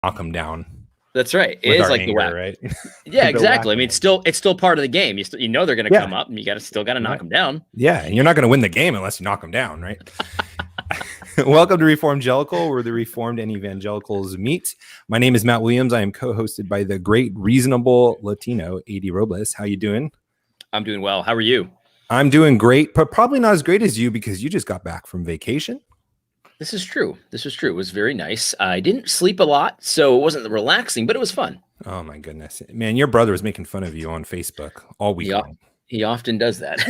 knock them down. That's right. It With is our like anger, the whack. right? Yeah, The exactly. I mean, whack-a-mole. it's still part of the game. You know they're going to Yeah. come up, and you still got to knock Right. them down. Yeah, and you're not going to win the game unless you knock them down, right? Welcome to Reformgelical, where the Reformed and Evangelicals meet. My name is Matt Williams. I am co-hosted by the great, reasonable Latino, A.D. Robles. How you doing? I'm doing well. How are you? I'm doing great, but probably not as great as you because you just got back from vacation. This is true. It was very nice. I didn't sleep a lot, so it wasn't relaxing, but it was fun. Oh my goodness, man! Your brother was making fun of you on Facebook all week long. He often does that.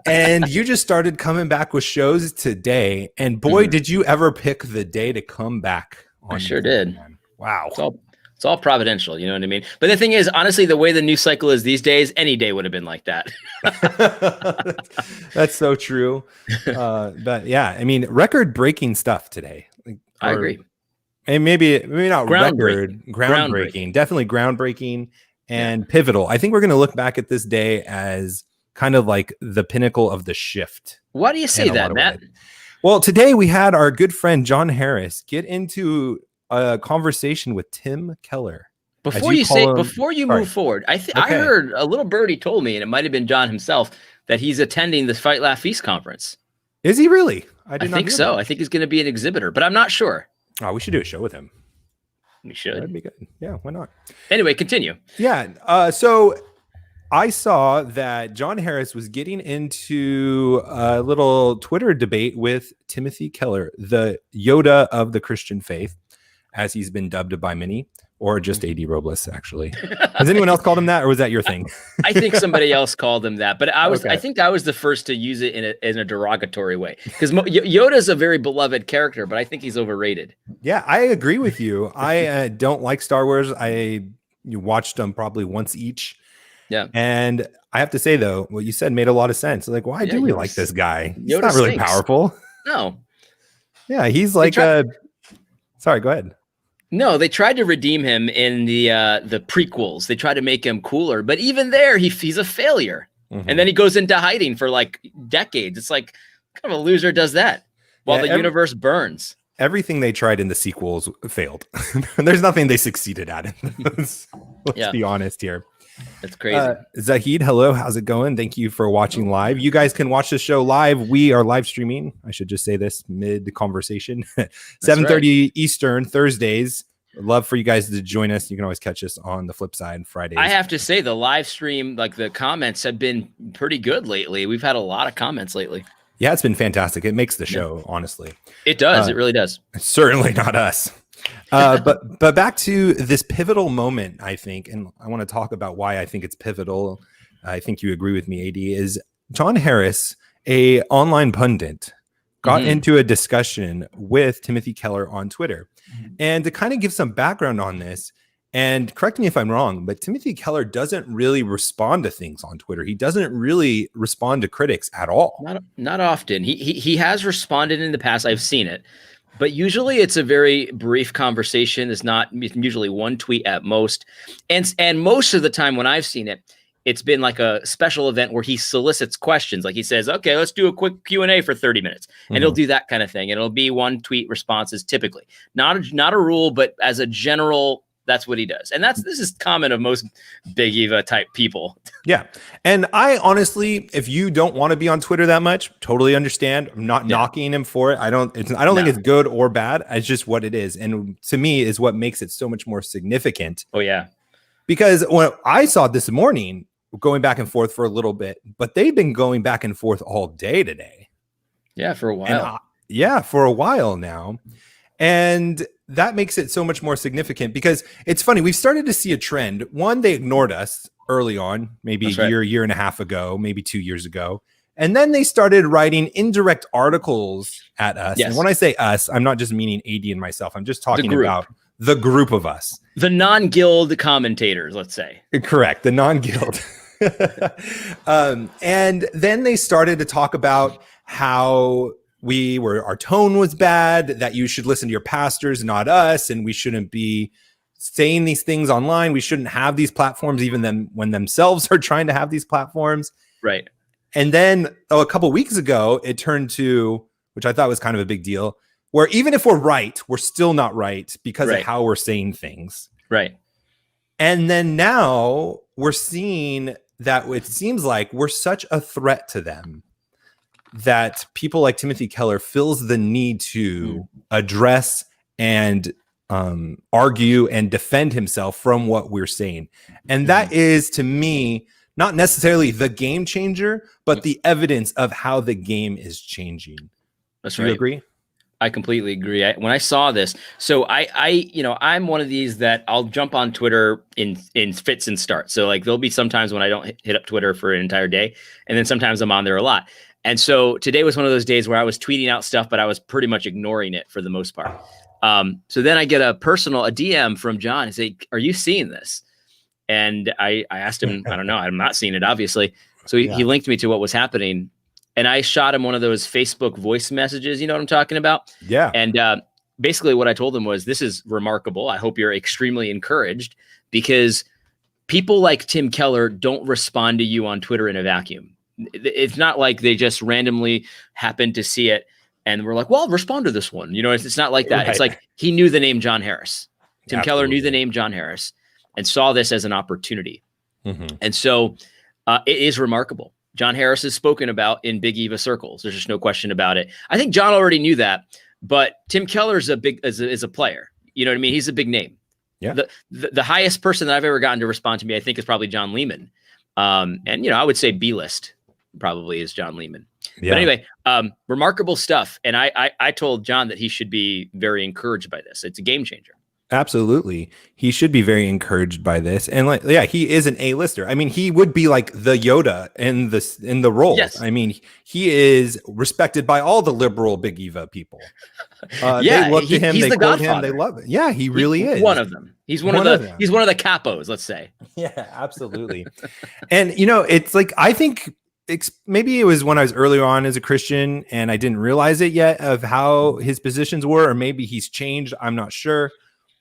And you just started coming back with shows today, and boy, did you ever pick the day to come back on. I sure did. Man. Wow. It's all providential, you know what I mean? But the thing is, honestly, the way the news cycle is these days, any day would have been like that. That's so true. But yeah, I mean, record-breaking stuff today. I agree. And maybe not groundbreaking, definitely groundbreaking and pivotal. I think we're going to look back at this day as kind of like the pinnacle of the shift. Why do you say that, Matt? Well, today we had our good friend John Harris get into a conversation with Tim Keller. Before you move forward, I heard a little birdie told me, and it might have been John himself, that he's attending the Fight Laugh Feast conference. Is he really? I think so. I think he's going to be an exhibitor, but I'm not sure. Oh, we should do a show with him. We should. That'd be good. Yeah, why not? Anyway, continue. Yeah. So I saw that John Harris was getting into a little Twitter debate with Timothy Keller, the Yoda of the Christian faith, as he's been dubbed by many, or just A.D. Robles, actually. Has anyone else called him that, or was that your thing? I think somebody else called him that, but I think I was the first to use it in a derogatory way, because Yoda's a very beloved character, but I think he's overrated. Yeah, I agree with you. I don't like Star Wars. You watched them probably once each. Yeah. And I have to say, though, what you said made a lot of sense. Like, why do we like this guy? He's not really powerful. No. Yeah, he's like sorry, go ahead. No, they tried to redeem him in the prequels. They tried to make him cooler, but even there, he's a failure. Mm-hmm. And then he goes into hiding for like decades. It's like, what kind of a loser does that while the universe burns? Everything they tried in the sequels failed. There's nothing they succeeded at. Let's be honest here. That's crazy. Zahid, hello. How's it going? Thank you for watching live. You guys can watch the show live. We are live streaming. I should just say this mid-conversation. 7:30 Eastern, Thursdays. I'd love for you guys to join us. You can always catch us on the flip side Fridays. I have to say, the live stream, like the comments have been pretty good lately. We've had a lot of comments lately. Yeah, it's been fantastic. It makes the show, honestly. It does. It really does. Certainly not us. But back to this pivotal moment, I think, and I want to talk about why I think it's pivotal. I think you agree with me, AD, is John Harris, a online pundit, got into a discussion with Timothy Keller on Twitter. And to kind of give some background on this, and correct me if I'm wrong, but Timothy Keller doesn't really respond to things on Twitter. He doesn't really respond to critics at all. Not often. He has responded in the past. I've seen it. But usually it's a very brief conversation. It's usually one tweet at most. And most of the time when I've seen it, it's been like a special event where he solicits questions. Like he says, okay, let's do a quick Q&A for 30 minutes. And he'll do that kind of thing. And it'll be one tweet responses typically. Not a rule, but as a general, that's what he does. And this is common of most Big Eva type people. Yeah. And I honestly, if you don't want to be on Twitter that much, totally understand. I'm not knocking him for it. I don't think it's good or bad. It's just what it is. And to me is what makes it so much more significant. Oh yeah. Because when I saw it this morning, going back and forth for a little bit, but they've been going back and forth all day today. Yeah, for a while. For a while now. And that makes it so much more significant because it's funny. We've started to see a trend. One, they ignored us early on, maybe year and a half ago, maybe 2 years ago. And then they started writing indirect articles at us. Yes. And when I say us, I'm not just meaning AD and myself. I'm just talking about the group of us. The non-guild commentators, let's say. Correct. The non-guild. And then they started to talk about how our tone was bad, that you should listen to your pastors, not us, and we shouldn't be saying these things online. We shouldn't have these platforms, even when themselves are trying to have these platforms. Right. And then a couple of weeks ago, it turned to, which I thought was kind of a big deal, where even if we're right, we're still not right because of Right. how we're saying things. Right. And then now we're seeing that it seems like we're such a threat to them that people like Timothy Keller feels the need to address and argue and defend himself from what we're saying. And that is, to me, not necessarily the game changer, but the evidence of how the game is changing. That's Do right. you agree? I completely agree. When I saw this, so I'm one of these that I'll jump on Twitter in fits and starts. So like there'll be sometimes when I don't hit up Twitter for an entire day, and then sometimes I'm on there a lot. And so today was one of those days where I was tweeting out stuff, but I was pretty much ignoring it for the most part. So then I get a DM from John and say, "Are you seeing this?" And I asked him, I don't know, I'm not seeing it, obviously. So he linked me to what was happening. And I shot him one of those Facebook voice messages. You know what I'm talking about? Yeah. And basically what I told him was, this is remarkable. I hope you're extremely encouraged, because people like Tim Keller don't respond to you on Twitter in a vacuum. It's not like they just randomly happen to see it and we're like, well, I'll respond to this one. You know, it's not like that. Right. It's like he knew the name John Harris. Tim Keller knew the name John Harris and saw this as an opportunity. And so it is remarkable. John Harris is spoken about in Big Eva circles. There's just no question about it. I think John already knew that, but Tim Keller is a player. You know what I mean? He's a big name. Yeah. The highest person that I've ever gotten to respond to me, I think, is probably John Lehman. And I would say B-list probably is John Lehman. Yeah. But anyway, remarkable stuff. And I told John that he should be very encouraged by this. It's a game changer. Absolutely. He should be very encouraged by this. And he is an A-lister. I mean, he would be like the Yoda in the role. Yes. I mean, he is respected by all the liberal Big Eva people. They look to him, they quote him, they love it. Yeah, he really is. One of them. He's one of the capos, let's say. Yeah, absolutely. And it's like, I think maybe it was when I was earlier on as a Christian and I didn't realize it yet of how his positions were, or maybe he's changed. I'm not sure.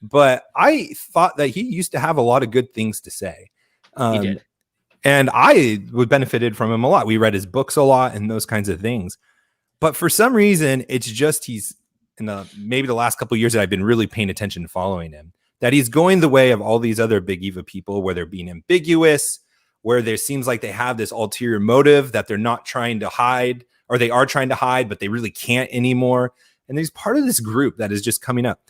But I thought that he used to have a lot of good things to say. He did. And I benefited from him a lot. We read his books a lot and those kinds of things. But for some reason, it's just he's maybe the last couple of years that I've been really paying attention to following him, that he's going the way of all these other Big Eva people, where they're being ambiguous, where there seems like they have this ulterior motive that they're not trying to hide, or they are trying to hide, but they really can't anymore. And there's part of this group that is just coming up.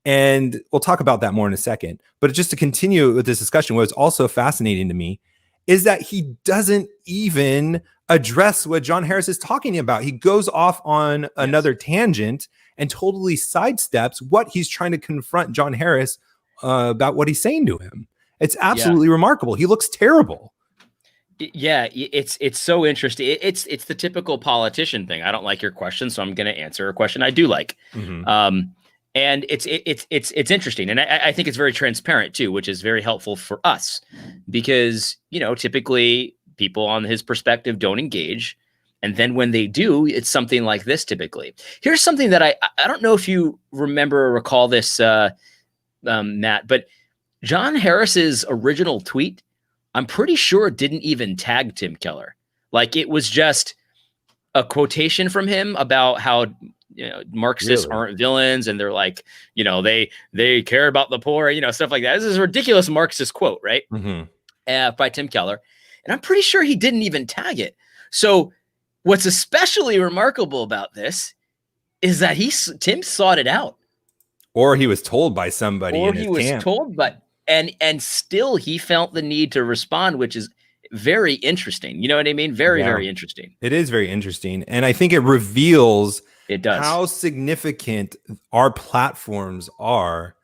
And we'll talk about that more in a second. But just to continue with this discussion, what's also fascinating to me is that he doesn't even address what John Harris is talking about. He goes off on another tangent and totally sidesteps what he's trying to confront John Harris about what he's saying to him. It's absolutely remarkable. He looks terrible. Yeah, it's so interesting. It's the typical politician thing. I don't like your question, so I'm going to answer a question I do like. And it's interesting. And I think it's very transparent too, which is very helpful for us because, typically people on his perspective don't engage. And then when they do, it's something like this typically. Here's something that I don't know if you remember or recall this, Matt, but John Harris's original tweet, I'm pretty sure didn't even tag Tim Keller. Like it was just a quotation from him about how Marxists aren't villains, and they're like, they care about the poor, stuff like that. This is a ridiculous Marxist quote, right? By Tim Keller. And I'm pretty sure he didn't even tag it. So what's especially remarkable about this is that Tim sought it out. Or he was told by somebody in his camp. Told, but and still he felt the need to respond, which is very interesting. You know what I mean? Very, very interesting. It is very interesting. And I think it reveals how significant our platforms are.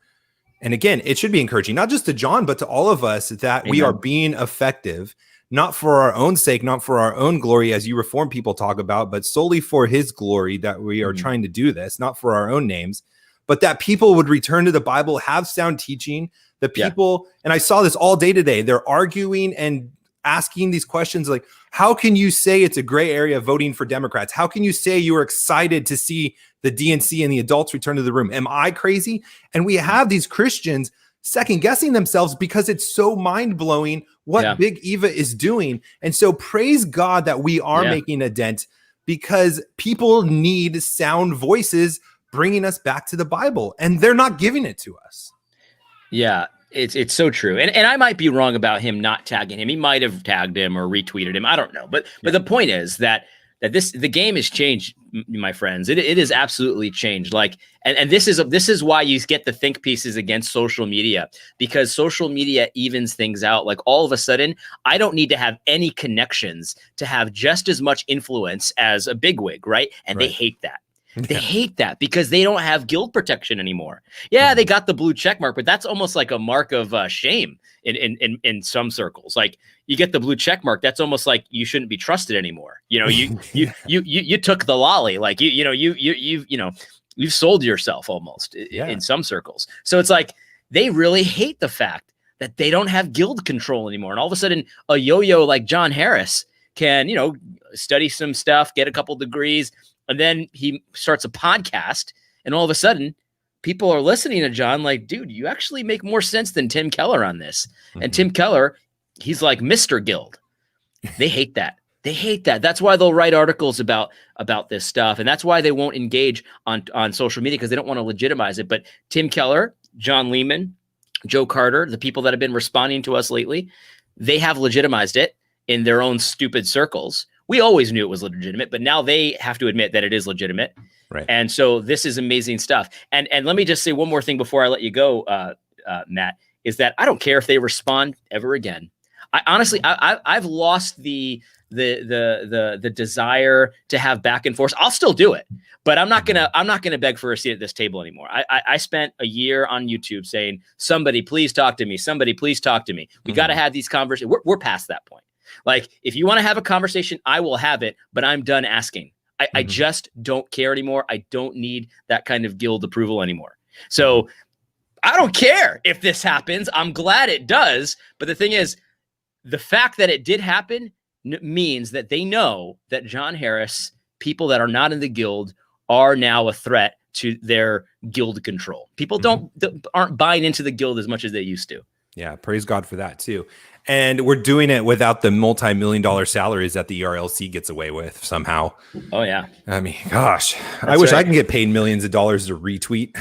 And again, it should be encouraging, not just to John, but to all of us, that we are being effective, not for our own sake, not for our own glory, as you Reform people talk about, but solely for his glory, that we are trying to do this, not for our own names, but that people would return to the Bible, have sound teaching. The people, and I saw this all day today, they're arguing and asking these questions like, how can you say it's a gray area voting for Democrats? How can you say you were excited to see the DNC and the adults return to the room? Am I crazy? And we have these Christians second guessing themselves because it's so mind-blowing what Big Eva is doing. And so praise God that we are making a dent, because people need sound voices bringing us back to the Bible, and they're not giving it to us. Yeah, it's so true. And I might be wrong about him not tagging him. He might have tagged him or retweeted him. I don't know. But the point is that the game has changed, my friends. It is absolutely changed. Like, and this is why you get the think pieces against social media, because social media evens things out. Like, all of a sudden, I don't need to have any connections to have just as much influence as a bigwig, right? And they hate that. They hate that because they don't have guild protection anymore. Yeah, they got the blue check mark, but that's almost like a mark of shame in some circles. Like, you get the blue check mark, that's almost like you shouldn't be trusted anymore. You know, you took the lolly, like you've sold yourself almost in some circles. So it's like they really hate the fact that they don't have guild control anymore, and all of a sudden a yo-yo like John Harris can study some stuff, get a couple degrees. And then he starts a podcast, and all of a sudden, people are listening to John like, dude, you actually make more sense than Tim Keller on this. And Tim Keller, he's like Mr. Guild. They hate that. They hate that. That's why they'll write articles about this stuff. And that's why they won't engage on social media, because they don't want to legitimize it. But Tim Keller, John Lehman, Joe Carter, the people that have been responding to us lately, they have legitimized it in their own stupid circles. We always knew it was legitimate, but now they have to admit that it is legitimate. Right. And so this is amazing stuff. And let me just say one more thing before I let you go, Matt, is that I don't care if they respond ever again. I honestly, I've lost the desire to have back and forth. I'll still do it, but I'm not gonna beg for a seat at this table anymore. I spent a year on YouTube saying, somebody please talk to me. Somebody please talk to me. We got to have these conversations. We're past that point. Like, if you want to have a conversation, I will have it, but I'm done asking. I just don't care anymore. I don't need that kind of guild approval anymore. So I don't care if this happens. I'm glad it does. But the thing is, the fact that it did happen means that they know that John Harris, people that are not in the guild, are now a threat to their guild control. People aren't buying into the guild as much as they used to. Yeah, praise God for that too. And we're doing it without the multi-million-dollar salaries that the ERLC gets away with somehow. Oh, yeah. I mean, gosh, I wish I can get paid millions of dollars to retweet.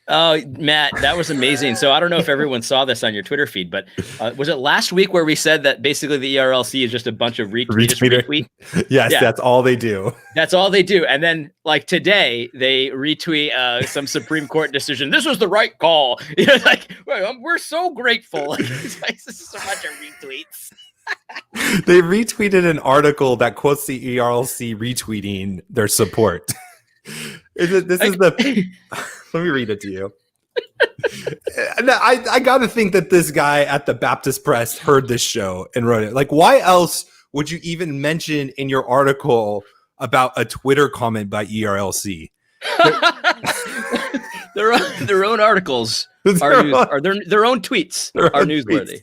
Oh, Matt, that was amazing. So I don't know if everyone saw this on your Twitter feed, but was it last week where we said that basically the ERLC is just a bunch of retweet? Yes, yeah. That's all they do. That's all they do. And then, like, today, they retweet some Supreme Court decision. This was the right call. Like, we're so grateful. Like, this is so much of retweets. They retweeted an article that quotes the ERLC retweeting their support. Let me read it to you. I got to think that this guy at the Baptist Press heard this show and wrote it. Like, why else would you even mention in your article about a Twitter comment by ERLC? Their own articles are their own tweets are newsworthy.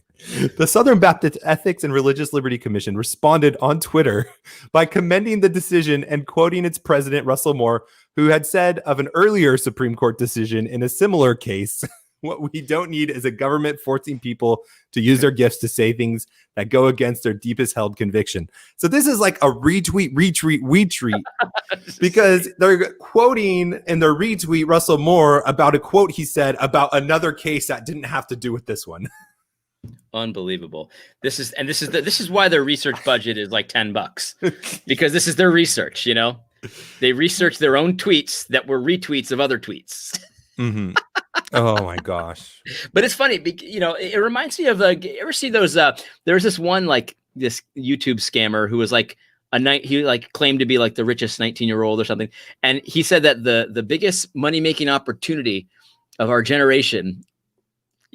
The Southern Baptist Ethics and Religious Liberty Commission responded on Twitter by commending the decision and quoting its president, Russell Moore, who had said of an earlier Supreme Court decision in a similar case, what we don't need is a government forcing people to use their gifts to say things that go against their deepest held conviction. So this is like a retweet, because they're quoting in their retweet Russell Moore about a quote he said about another case that didn't have to do with this one. Unbelievable. This is why their research budget is like $10, because this is their research. They research their own tweets that were retweets of other tweets. Mm-hmm. Oh my gosh. But it's funny, it reminds me of you ever see those there's this one, like, this YouTube scammer who was like he like claimed to be like the richest 19-year-old or something, and he said that the biggest money-making opportunity of our generation,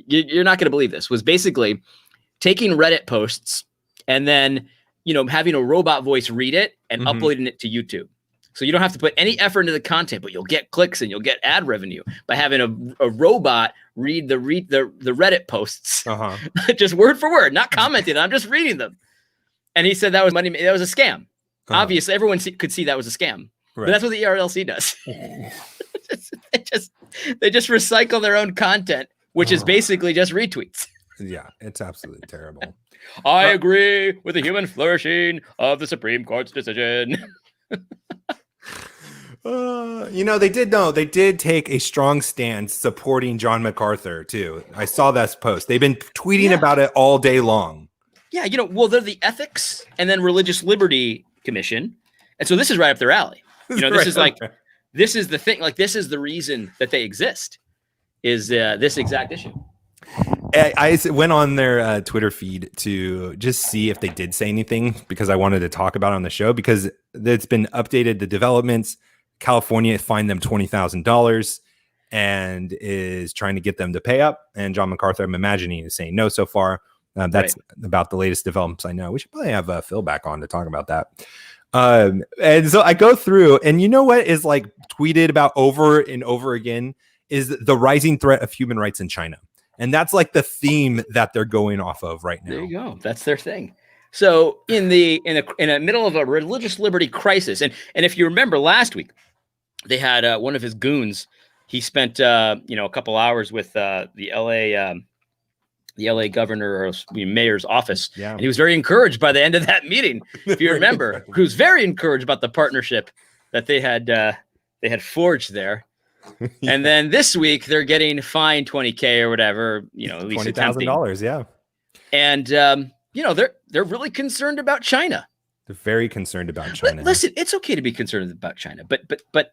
you're not going to believe this, was basically taking Reddit posts and then, having a robot voice read it and uploading it to YouTube. So you don't have to put any effort into the content, but you'll get clicks and you'll get ad revenue by having a robot read the Reddit posts, just word for word, not commenting. I'm just reading them. And he said that was money. That was a scam. Obviously, everyone could see that was a scam. Right. But that's what the ERLC does. They just recycle their own content, which is basically just retweets. Yeah, it's absolutely terrible. I agree with the human flourishing of the Supreme Court's decision. They did take a strong stance supporting John MacArthur too. I saw that post. They've been tweeting about it all day long. Yeah, they're the Ethics and then Religious Liberty Commission, and so this is right up their alley. This is like, this is the thing. Like, this is the reason that they exist, is this exact issue. I went on their Twitter feed to just see if they did say anything, because I wanted to talk about it on the show, because it's been updated, the developments. California fined them $20,000 and is trying to get them to pay up. And John MacArthur, I'm imagining, is saying no so far. That's about the latest developments I know. We should probably have Phil back on to talk about that. And so I go through, and you know what is like tweeted about over and over again is the rising threat of human rights in China. And that's like the theme that they're going off of right now. There you go. That's their thing. So in the middle of a religious liberty crisis, and if you remember last week, they had one of his goons. He spent a couple hours with the LA governor or mayor's office, and he was very encouraged by the end of that meeting. If you remember, he was very encouraged about the partnership that they had forged there. And then this week they're getting fined $20,000 or whatever, at least $20,000. Yeah. And, they're really concerned about China. They're very concerned about China. Listen, it's okay to be concerned about China, but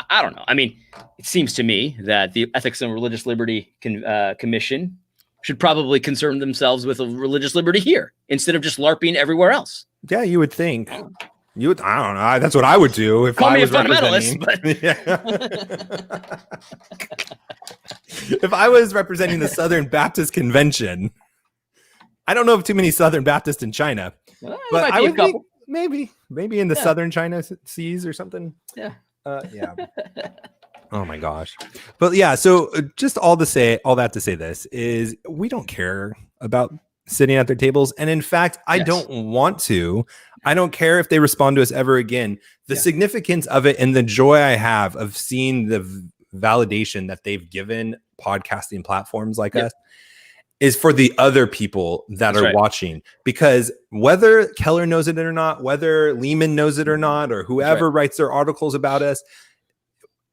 I don't know. I mean, it seems to me that the Ethics and Religious Liberty Commission should probably concern themselves with religious liberty here instead of just LARPing everywhere else. Yeah, you would think. I don't know. That's what I would do if Call I me was a fundamentalist. If I was representing the Southern Baptist Convention, I don't know of too many Southern Baptists in China, but I would think maybe in the Southern China Seas or something. Yeah. Yeah. Oh my gosh. But yeah, so just all that to say this is we don't care about sitting at their tables. And in fact, I don't want to. I don't care if they respond to us ever again. The significance of it and the joy I have of seeing the validation that they've given podcasting platforms like us is for the other people that are watching. Because whether Keller knows it or not, whether Lehman knows it or not, or whoever writes their articles about us,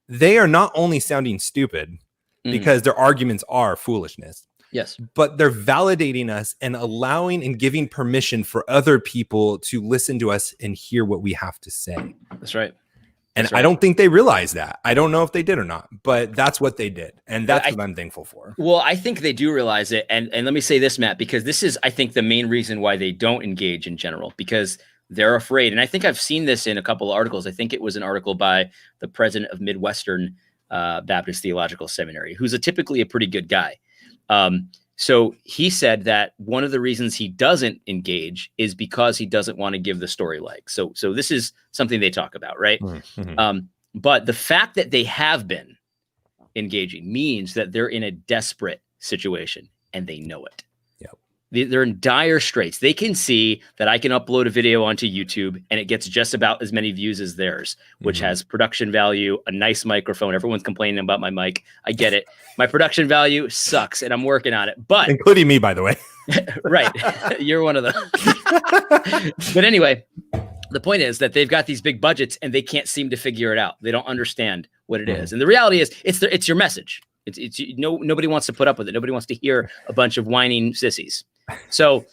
they are not only sounding stupid because their arguments are foolishness. Yes. But they're validating us and allowing and giving permission for other people to listen to us and hear what we have to say. That's right. And I don't think they realize that. I don't know if they did or not, but that's what they did. And that's what I'm thankful for. Well, I think they do realize it. And let me say this, Matt, because this is, I think, the main reason why they don't engage in general, because they're afraid. And I think I've seen this in a couple of articles. I think it was an article by the president of Midwestern Baptist Theological Seminary, who's typically a pretty good guy. So he said that one of the reasons he doesn't engage is because he doesn't want to give the story legs. So this is something they talk about, right? Mm-hmm. But the fact that they have been engaging means that they're in a desperate situation and they know it. They're in dire straits. They can see that I can upload a video onto YouTube and it gets just about as many views as theirs, which has production value, a nice microphone. Everyone's complaining about my mic. I get it. My production value sucks and I'm working on it, but including me, by the way. Right. You're one of them. But anyway, the point is that they've got these big budgets and they can't seem to figure it out. They don't understand what it is. And the reality is it's your message. Nobody wants to put up with it. Nobody wants to hear a bunch of whining sissies. So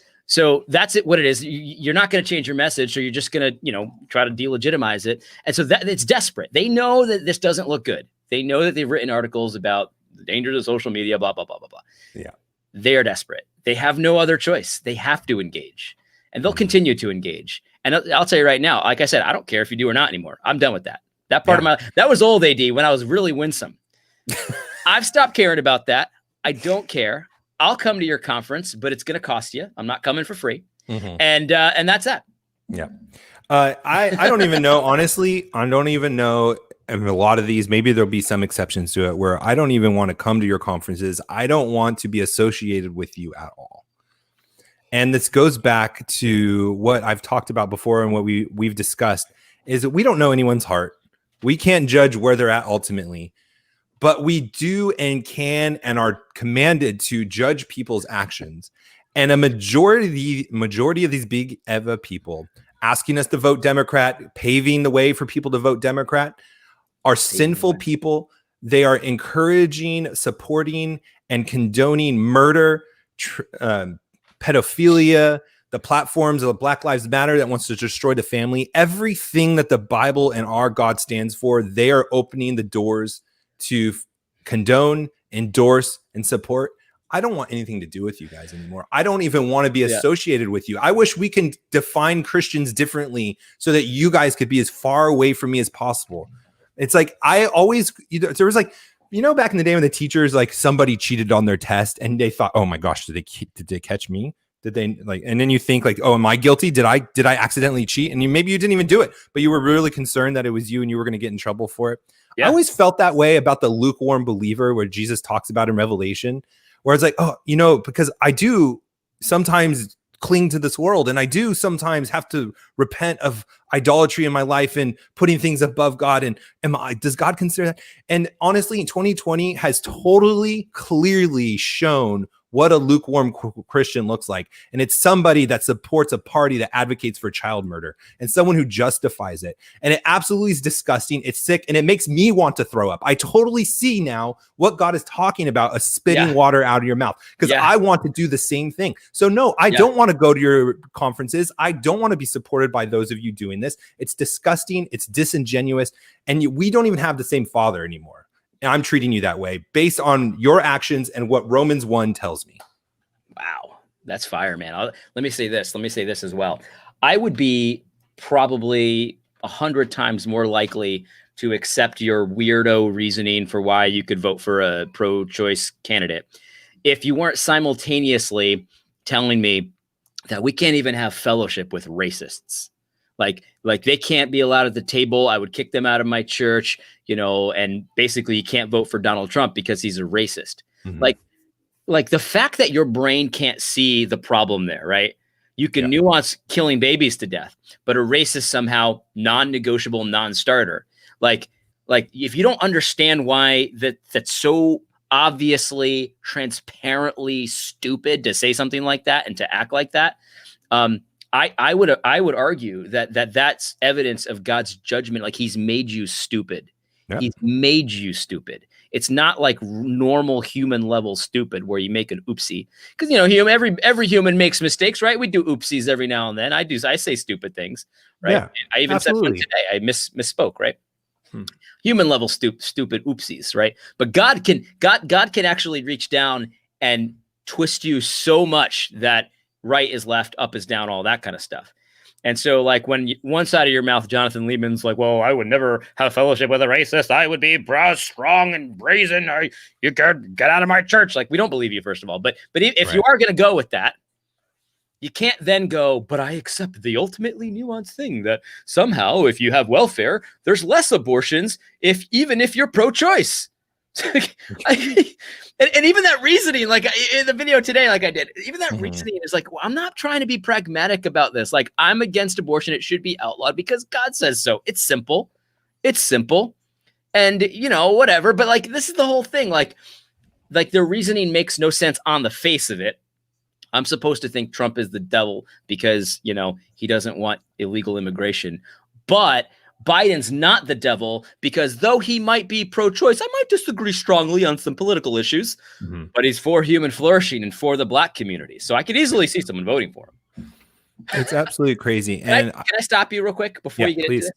that's it. What it is, you're not going to change your message, or you're just going to, try to delegitimize it. And so that it's desperate. They know that this doesn't look good. They know that they've written articles about the dangers of social media, blah, blah, blah, blah, blah. Yeah. They are desperate. They have no other choice. They have to engage, and they'll continue to engage. And I'll tell you right now, like I said, I don't care if you do or not anymore. I'm done with that. That part of that was old AD when I was really winsome. I've stopped caring about that. I don't care. I'll come to your conference, but it's going to cost you. I'm not coming for free. Mm-hmm. And that's that. Yeah. I don't even know, honestly, I don't even know. I mean, a lot of these, maybe there'll be some exceptions to it where I don't even want to come to your conferences. I don't want to be associated with you at all. And this goes back to what I've talked about before and what we've discussed is that we don't know anyone's heart. We can't judge where they're at ultimately. But we do and can and are commanded to judge people's actions. And a majority of these big EVA people asking us to vote Democrat, paving the way for people to vote Democrat, are sinful Amen. people. They are encouraging, supporting, and condoning murder, pedophilia, the platforms of the Black Lives Matter that wants to destroy the family. Everything that the Bible and our God stands for, they are opening the doors to condone, endorse, and support. I don't want anything to do with you guys anymore. I don't even want to be associated with you. I wish we can define Christians differently so that you guys could be as far away from me as possible. It's like, I always, there was like, back in the day when the teachers, like somebody cheated on their test and they thought, oh my gosh, did they catch me? Did they like, and then you think like, oh, am I guilty? Did I accidentally cheat? And maybe you didn't even do it, but you were really concerned that it was you and you were going to get in trouble for it. Yeah. I always felt that way about the lukewarm believer, where Jesus talks about in Revelation, where it's like, oh, because I do sometimes cling to this world, and I do sometimes have to repent of idolatry in my life and putting things above God. And does God consider that? And honestly, 2020 has totally clearly shown what a lukewarm Christian looks like. And it's somebody that supports a party that advocates for child murder, and someone who justifies it. And it absolutely is disgusting. It's sick. And it makes me want to throw up. I totally see now what God is talking about, spitting water out of your mouth, because I want to do the same thing. So no, I don't want to go to your conferences. I don't want to be supported by those of you doing this. It's disgusting. It's disingenuous. And we don't even have the same Father anymore. And I'm treating you that way based on your actions and what Romans 1 tells me. Wow. That's fire, man. Let me say this as well. I would be probably 100 times more likely to accept your weirdo reasoning for why you could vote for a pro-choice candidate if you weren't simultaneously telling me that we can't even have fellowship with racists. Like they can't be allowed at the table. I would kick them out of my church, and basically you can't vote for Donald Trump because he's a racist. Mm-hmm. Like the fact that your brain can't see the problem there, right? You can nuance killing babies to death, but a racist somehow non-negotiable, non-starter. Like if you don't understand why that's so obviously, transparently stupid to say something like that and to act like that, I would argue that that's evidence of God's judgment. Like he's made you stupid. Yep. He's made you stupid. It's not like normal human level stupid where you make an oopsie, because every human makes mistakes, right? We do oopsies every now and then. I say stupid things, right? Yeah, I even said one today. I misspoke, right? Human level stupid oopsies, right? But God can actually reach down and twist you so much that right is left, up is down, all that kind of stuff. And so like when one side of your mouth, Jonathan Liebman's like, well, I would never have fellowship with a racist. I would be strong and brazen. You could get out of my church. Like, we don't believe you, first of all. But if you are going to go with that, you can't then go, but I accept the ultimately nuanced thing that somehow if you have welfare, there's less abortions even if you're pro-choice. And even that reasoning, like in the video today, like I did, even that reasoning is like, well, I'm not trying to be pragmatic about this. Like, I'm against abortion. It should be outlawed because God says so. It's simple. And whatever. But like, this is the whole thing. Like their reasoning makes no sense on the face of it. I'm supposed to think Trump is the devil because, he doesn't want illegal immigration, but Biden's not the devil because though he might be pro-choice, I might disagree strongly on some political issues, but he's for human flourishing and for the Black community. So I could easily see someone voting for him. It's absolutely crazy. Can I stop you real quick before you get into this?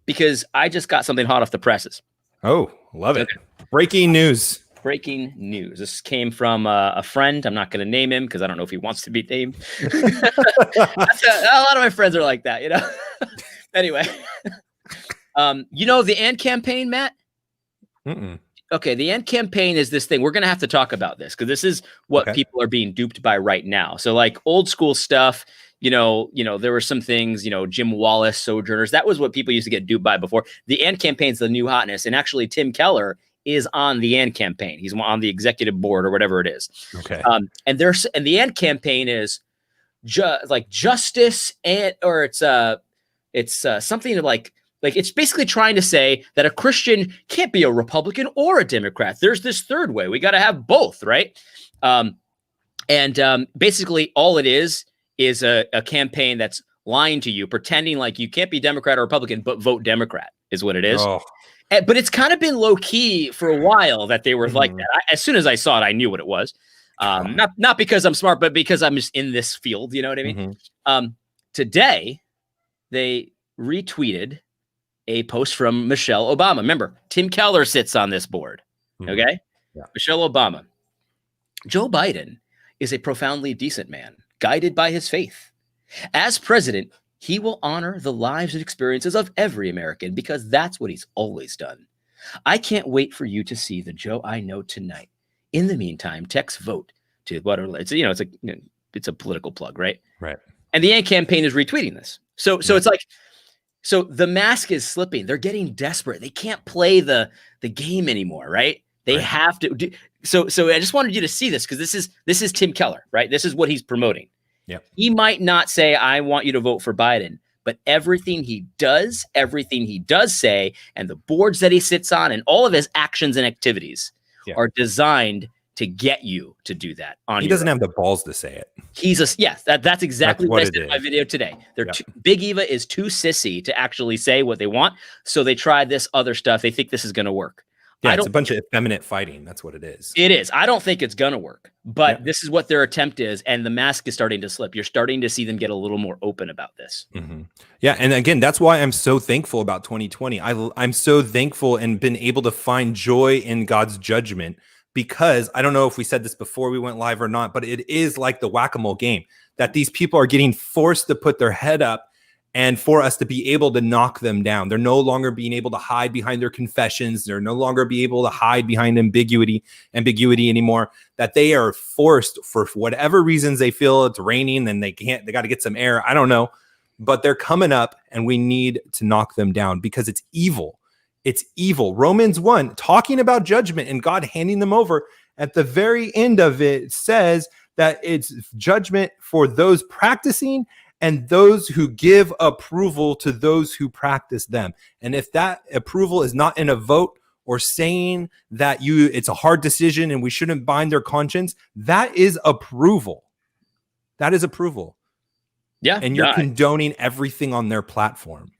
Because I just got something hot off the presses. Oh, love it. Okay. Breaking news. This came from a friend. I'm not going to name him because I don't know if he wants to be named. A lot of my friends are like that, Anyway. The AND campaign, Matt? Mm-mm. Okay, the AND campaign is this thing. We're going to have to talk about this because this is what people are being duped by right now. So like old school stuff, there were some things, Jim Wallace, Sojourners. That was what people used to get duped by before. The AND campaign's the new hotness. And actually, Tim Keller is on the AND campaign. He's on the executive board or whatever it is. Okay. And the AND campaign is justice or it's something like it's basically trying to say that a Christian can't be a Republican or a Democrat. There's this third way. We got to have both, right? Basically all it is a campaign that's lying to you, pretending like you can't be Democrat or Republican, but vote Democrat is what it is. Oh. But it's kind of been low key for a while that they were like that. As soon as I saw it, I knew what it was. Not because I'm smart, but because I'm just in this field. You know what I mean? Today, they retweeted a post from Michelle Obama. Remember, Tim Keller sits on this board. Okay? Yeah. Michelle Obama. Joe Biden is a profoundly decent man, guided by his faith. As president, he will honor the lives and experiences of every American because that's what he's always done. I can't wait for you to see the Joe I know tonight. In the meantime, text vote to whatever. It's a political plug, right? Right. And the Yank campaign is retweeting this. So it's like, so the mask is slipping. They're getting desperate. They can't play the game anymore, right? They have to do. So I just wanted you to see this because this is Tim Keller, right? This is what he's promoting. Yep. He might not say, I want you to vote for Biden, but everything he does say, and the boards that he sits on and all of his actions and activities are designed to get you to do that. He doesn't have the balls to say it. That's exactly what I said in my video today. Big Eva is too sissy to actually say what they want. So they try this other stuff. They think this is going to work. Yeah, it's a bunch of effeminate fighting. That's what it is. It is. I don't think it's going to work, but this is what their attempt is. And the mask is starting to slip. You're starting to see them get a little more open about this. Yeah. And again, that's why I'm so thankful about 2020. I'm so thankful and been able to find joy in God's judgment because I don't know if we said this before we went live or not, but it is like the whack-a-mole game that these people are getting forced to put their head up and for us to be able to knock them down. They're no longer being able to hide behind their confessions. They're no longer be able to hide behind ambiguity anymore, that they are forced for whatever reasons they feel it's raining and they got to get some air. I don't know, but they're coming up and we need to knock them down because it's evil. It's evil. Romans 1, talking about judgment and God handing them over, at the very end of it says that it's judgment for those practicing and those who give approval to those who practice them. And if that approval is not in a vote or saying that it's a hard decision and we shouldn't bind their conscience, that is approval. That is approval. Yeah. And you're condoning everything on their platform.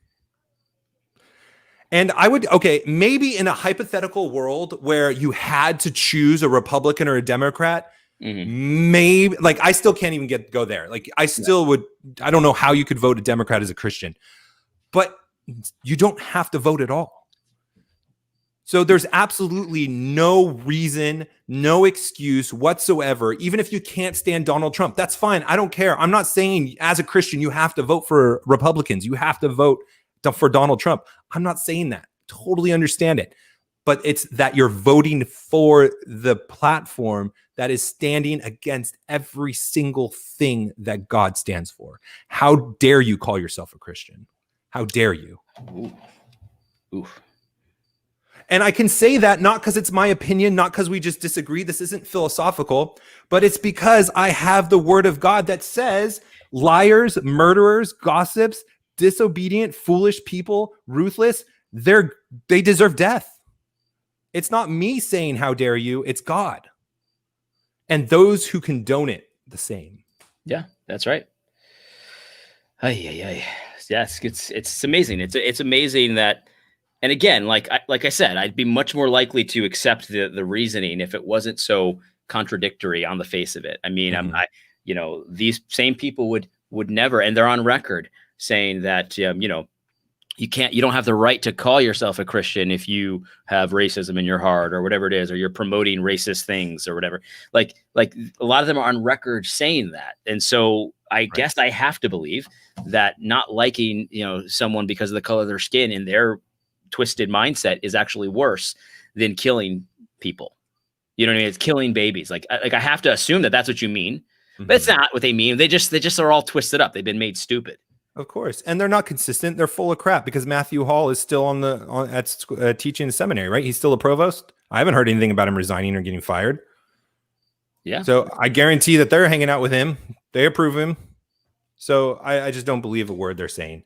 And I would, maybe in a hypothetical world where you had to choose a Republican or a Democrat, maybe, like, I still can't even go there. Like, I still would, I don't know how you could vote a Democrat as a Christian, but you don't have to vote at all. So there's absolutely no reason, no excuse whatsoever. Even if you can't stand Donald Trump, that's fine. I don't care. I'm not saying as a Christian, you have to vote for Republicans. You have to vote for Donald Trump. I'm not saying that. Totally understand it. But it's that you're voting for the platform that is standing against every single thing that God stands for. How dare you call yourself a Christian? How dare you? Ooh. And I can say that not because it's my opinion, not because we just disagree. This isn't philosophical, but it's because I have the word of God that says liars, murderers, gossips, disobedient, foolish people, ruthless, they deserve death. It's not me saying how dare you, it's God. And those who condone it the same. Yeah, that's right. Yes, it's amazing. It's amazing that, and again, like I said, I'd be much more likely to accept the reasoning if it wasn't so contradictory on the face of it. I mean, these same people would never, and they're on record saying that you don't have the right to call yourself a Christian if you have racism in your heart or whatever it is, or you're promoting racist things or whatever. Like a lot of them are on record saying that. And so I guess I have to believe that not liking, someone because of the color of their skin in their twisted mindset is actually worse than killing people. You know what I mean? It's killing babies. Like I have to assume that that's what you mean, but it's not what they mean. They just are all twisted up. They've been made stupid. Of course. And they're not consistent. They're full of crap because Matthew Hall is still at teaching the seminary, right? He's still a provost. I haven't heard anything about him resigning or getting fired. Yeah. So I guarantee that they're hanging out with him. They approve him. So I just don't believe a word they're saying.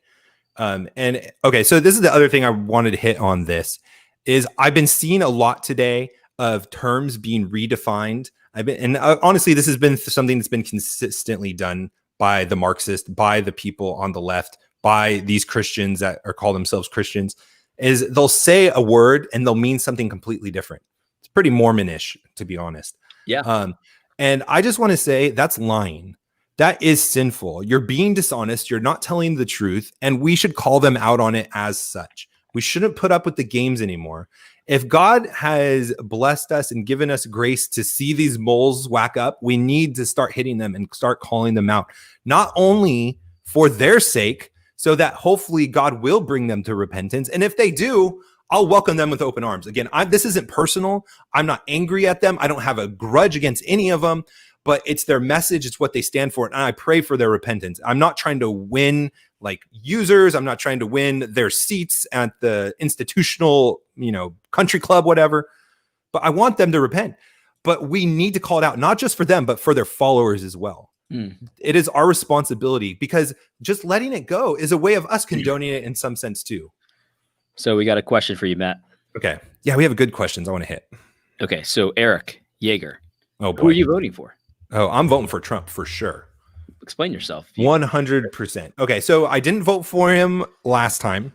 So this is the other thing I wanted to hit on this is I've been seeing a lot today of terms being redefined. Honestly, this has been something that's been consistently done by the Marxists, by the people on the left, by these Christians that are call themselves Christians. is they'll say a word and they'll mean something completely different. It's pretty Mormonish, to be honest. Yeah. And I just want to say that's lying. That is sinful. You're being dishonest. You're not telling the truth. And we should call them out on it as such. We shouldn't put up with the games anymore. If God has blessed us and given us grace to see these moles whack up, we need to start hitting them and start calling them out, not only for their sake, so that hopefully God will bring them to repentance. And if they do, I'll welcome them with open arms. Again, this isn't personal. I'm not angry at them. I don't have a grudge against any of them, but it's their message. It's what they stand for. And I pray for their repentance. I'm not trying to win like users. I'm not trying to win their seats at the institutional, country club, whatever, but I want them to repent. But we need to call it out, not just for them, but for their followers as well. It is our responsibility, because just letting it go is a way of us condoning it in some sense too. So we got a question for you, Matt. Okay. Yeah, we have good questions I want to hit. Okay. So Eric Yeager. Oh, boy. Who are you voting for? Oh, I'm voting for Trump for sure. Explain yourself. 100%. Okay. So I didn't vote for him last time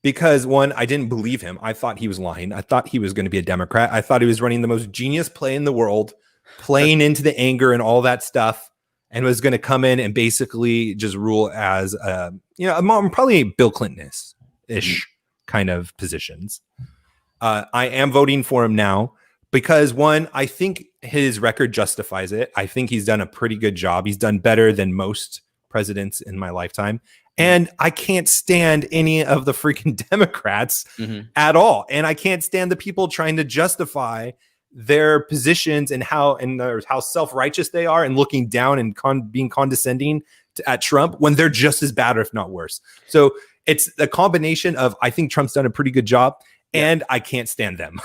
because, one, I didn't believe him. I thought he was lying. I thought he was going to be a Democrat. I thought he was running the most genius play in the world, playing into the anger and all that stuff, and was going to come in and basically just rule as, probably Bill Clinton-ish kind of positions. I am voting for him now because, one, I think his record justifies it. I think he's done a pretty good job. He's done better than most presidents in my lifetime. And I can't stand any of the freaking Democrats at all. And I can't stand the people trying to justify their positions and how self-righteous they are and looking down and being condescending at Trump when they're just as bad, or if not worse. So it's a combination of, I think Trump's done a pretty good job, and I can't stand them.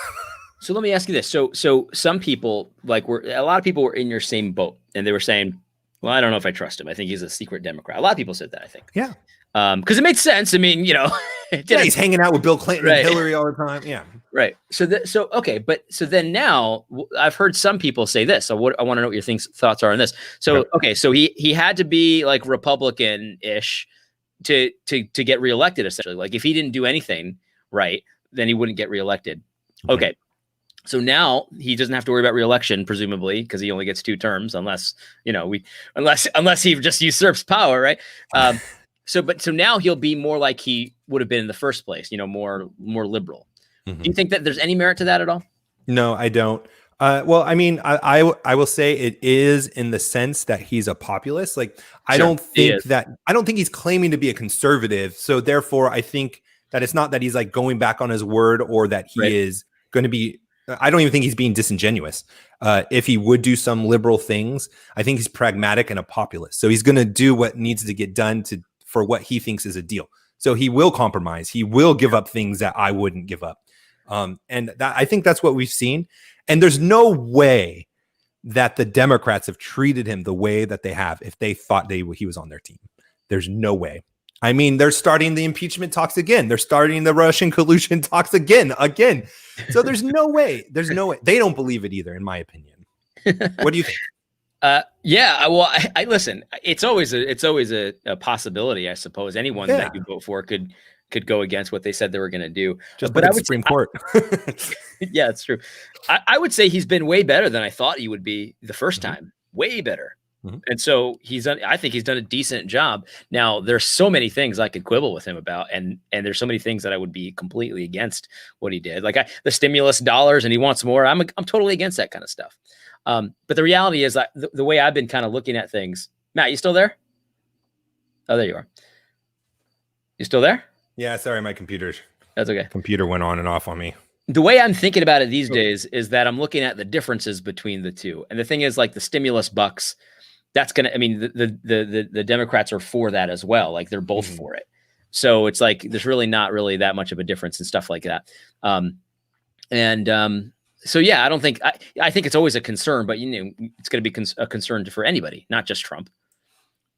So let me ask you this. So some people, a lot of people were in your same boat, and they were saying, well, I don't know if I trust him. I think he's a secret Democrat. A lot of people said that, I think. Yeah. Because it made sense. I mean, he's hanging out with Bill Clinton and Hillary all the time. Yeah. Right. So then now I've heard some people say this. So I want to know what your thoughts are on this. So, okay. So he had to be like Republican-ish to get reelected, essentially. Like if he didn't do anything right, then he wouldn't get reelected. Okay. So now he doesn't have to worry about reelection, presumably, because he only gets 2 terms, unless he just usurps power, right? So now he'll be more like he would have been in the first place, more liberal. Do you think that there's any merit to that at all? No, I don't. Well, I mean, I will say it is in the sense that he's a populist. Like, I don't think he's claiming to be a conservative. So therefore, I think that it's not that he's like going back on his word, or that he is going to be. I don't even think he's being disingenuous. If he would do some liberal things, I think he's pragmatic and a populist. So he's going to do what needs to get done for what he thinks is a deal. So he will compromise. He will give up things that I wouldn't give up. And I think that's what we've seen. And there's no way that the Democrats have treated him the way that they have if they thought he was on their team. There's no way. I mean, they're starting the impeachment talks again. They're starting the Russian collusion talks again. So there's no way. There's no way. They don't believe it either, in my opinion. What do you think? Yeah. Well, I listen. It's always a possibility, I suppose. Anyone that you vote for could go against what they said they were going to do. But I would Supreme Court. Yeah, it's true. I would say he's been way better than I thought he would be the first time. Way better. And so I think he's done a decent job. Now, there's so many things I could quibble with him about, and there's so many things that I would be completely against what he did. Like the stimulus dollars, and he wants more. I'm totally against that kind of stuff. But the reality is that the way I've been kind of looking at things. Matt, you still there? Oh, there you are. You still there? Yeah, sorry, my computer went on and off on me. The way I'm thinking about it these days is that I'm looking at the differences between the two. And the thing is, like the stimulus bucks, that's going to, I mean, the Democrats are for that as well. Like they're both for it. So it's like, there's really not really that much of a difference and stuff like that. So yeah, I think it's always a concern, but it's going to be a concern for anybody, not just Trump.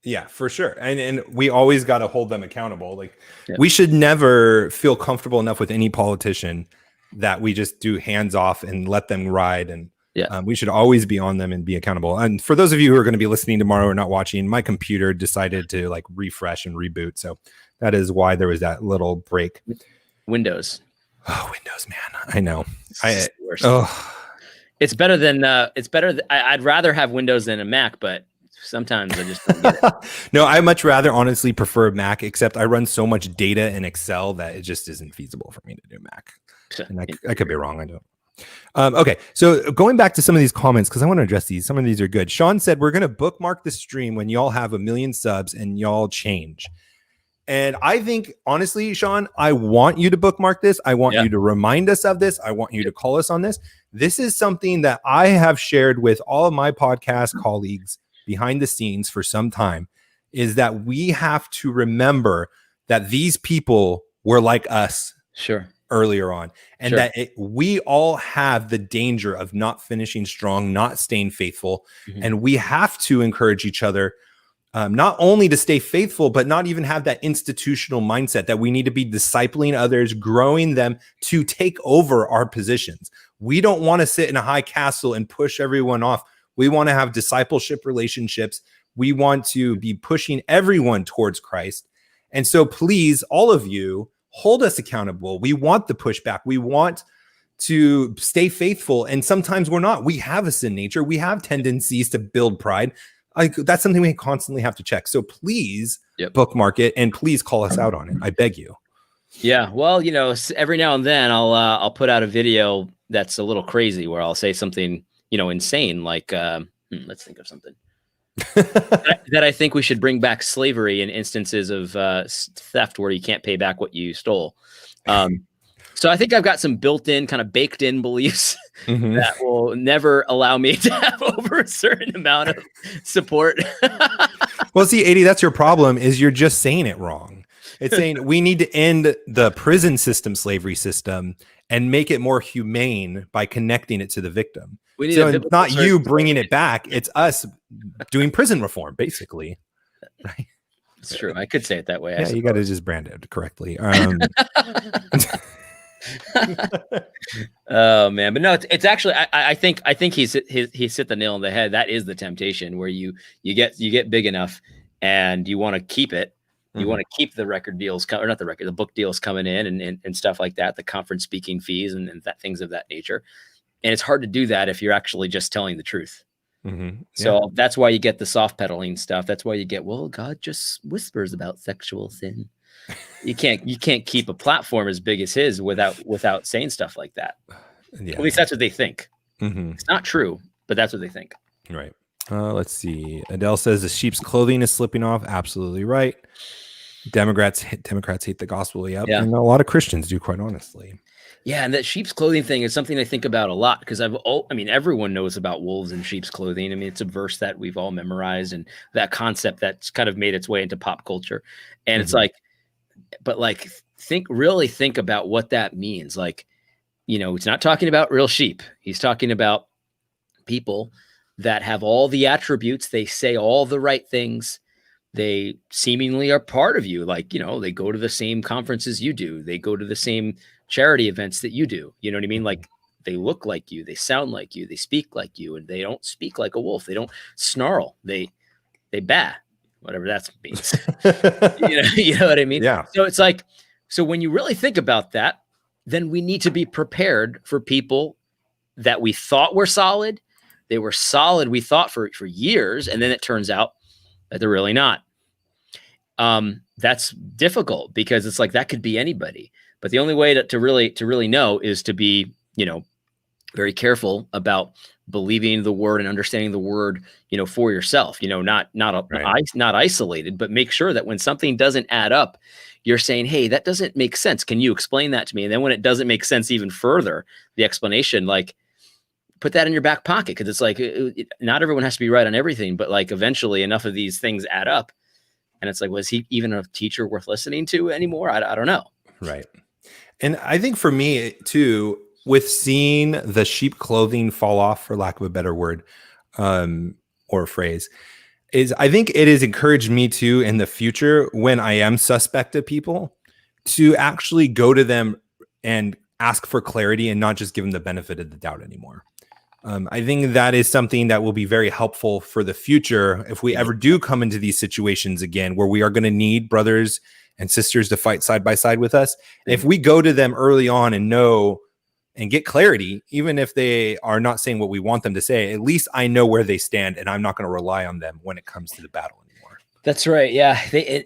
Yeah, for sure. And we always got to hold them accountable. Like we should never feel comfortable enough with any politician that we just do hands off and let them ride. And we should always be on them and be accountable. And for those of you who are going to be listening tomorrow or not watching, my computer decided to like refresh and reboot. So that is why there was that little break. Windows. Oh, Windows, man. I know. It's the worst. Oh. It's better than I'd rather have Windows than a Mac, but sometimes I just don't get it. No, I much rather honestly prefer Mac, except I run so much data in Excel that it just isn't feasible for me to do Mac. And I could be wrong. I don't. Okay, so going back to some of these comments, because I want to address these. Some of these are good. Sean said, we're going to bookmark the stream when y'all have 1 million subs and y'all change. And I think, honestly, Sean, I want you to bookmark this. I want you to remind us of this. I want you to call us on this. This is something that I have shared with all of my podcast colleagues behind the scenes for some time, is that we have to remember that these people were like us earlier on, and that we all have the danger of not finishing strong, not staying faithful. And we have to encourage each other not only to stay faithful, but not even have that institutional mindset that we need to be discipling others, growing them to take over our positions. We don't want to sit in a high castle and push everyone off. We want to have discipleship relationships. We want to be pushing everyone towards Christ. And so please, all of you, hold us accountable. We want the pushback. We want to stay faithful. And sometimes we're not. We have a sin nature. We have tendencies to build pride. That's something we constantly have to check. So please bookmark it and please call us out on it. I beg you. Yeah. Well, you know, every now and then I'll put out a video that's a little crazy where I'll say something, you know, insane. Like, let's think of something that I think we should bring back slavery in instances of theft where you can't pay back what you stole. So I think I've got some built-in, kind of baked-in beliefs that will never allow me to have over a certain amount of support. Well, see, 80, that's your problem, is you're just saying it wrong. It's saying we need to end the prison system, slavery system, and make it more humane by connecting it to the victim. So it's not you bringing it back. It's us doing prison reform, basically. Right? It's true. I could say it that way. Yeah, you got to just brand it correctly. Oh man, but no, it's actually I think he's hit the nail on the head. That is the temptation where you get big enough and you want to keep it. You want to keep the record deals, or not the book deals coming in and stuff like that, the conference speaking fees and things of that nature. And it's hard to do that if you're actually just telling the truth. So that's why you get the soft pedaling stuff. That's why you get, well, God just whispers about sexual sin. You can't keep a platform as big as his without saying stuff like that. At least that's what they think. It's not true, but that's what they think. Right. Let's see. Adele says the sheep's clothing is slipping off. Absolutely right. Democrats hate the gospel. Yep. Yeah. And a lot of Christians do, quite honestly. Yeah, and that sheep's clothing thing is something I think about a lot because everyone knows about wolves in sheep's clothing. I mean, it's a verse that we've all memorized, and that concept that's kind of made its way into pop culture. And it's like, but like, think about what that means. Like, you know, it's not talking about real sheep. He's talking about people that have all the attributes. They say all the right things. They seemingly are part of you. Like, you know, they go to the same conferences you do. They go to the same charity events that you do. You know what I mean? Like, they look like you, they sound like you, they speak like you, and they don't speak like a wolf. They don't snarl. They bat, whatever that means. you know what I mean? Yeah. So it's like, so when you really think about that, then we need to be prepared for people that we thought were solid. They were solid, we thought, for years, and then it turns out that they're really not. That's difficult because it's like that could be anybody. But the only way to really know is to be, you know, very careful about believing the word and understanding the word, you know, for yourself. You know, not isolated, but make sure that when something doesn't add up, you're saying, hey, that doesn't make sense. Can you explain that to me? And then when it doesn't make sense even further, the explanation, like, put that in your back pocket, because it's like not everyone has to be right on everything, but like eventually enough of these things add up, and it's like, was he even a teacher worth listening to anymore? I don't know. Right. And I think for me too, with seeing the sheep clothing fall off, for lack of a better word or phrase, is I think it has encouraged me to, in the future, when I am suspect of people, to actually go to them and ask for clarity and not just give them the benefit of the doubt anymore. I think that is something that will be very helpful for the future if we ever do come into these situations again, where we are going to need brothers and sisters to fight side by side with us. And if we go to them early on and know and get clarity, even if they are not saying what we want them to say, at least I know where they stand, and I'm not going to rely on them when it comes to the battle anymore. That's right. Yeah, they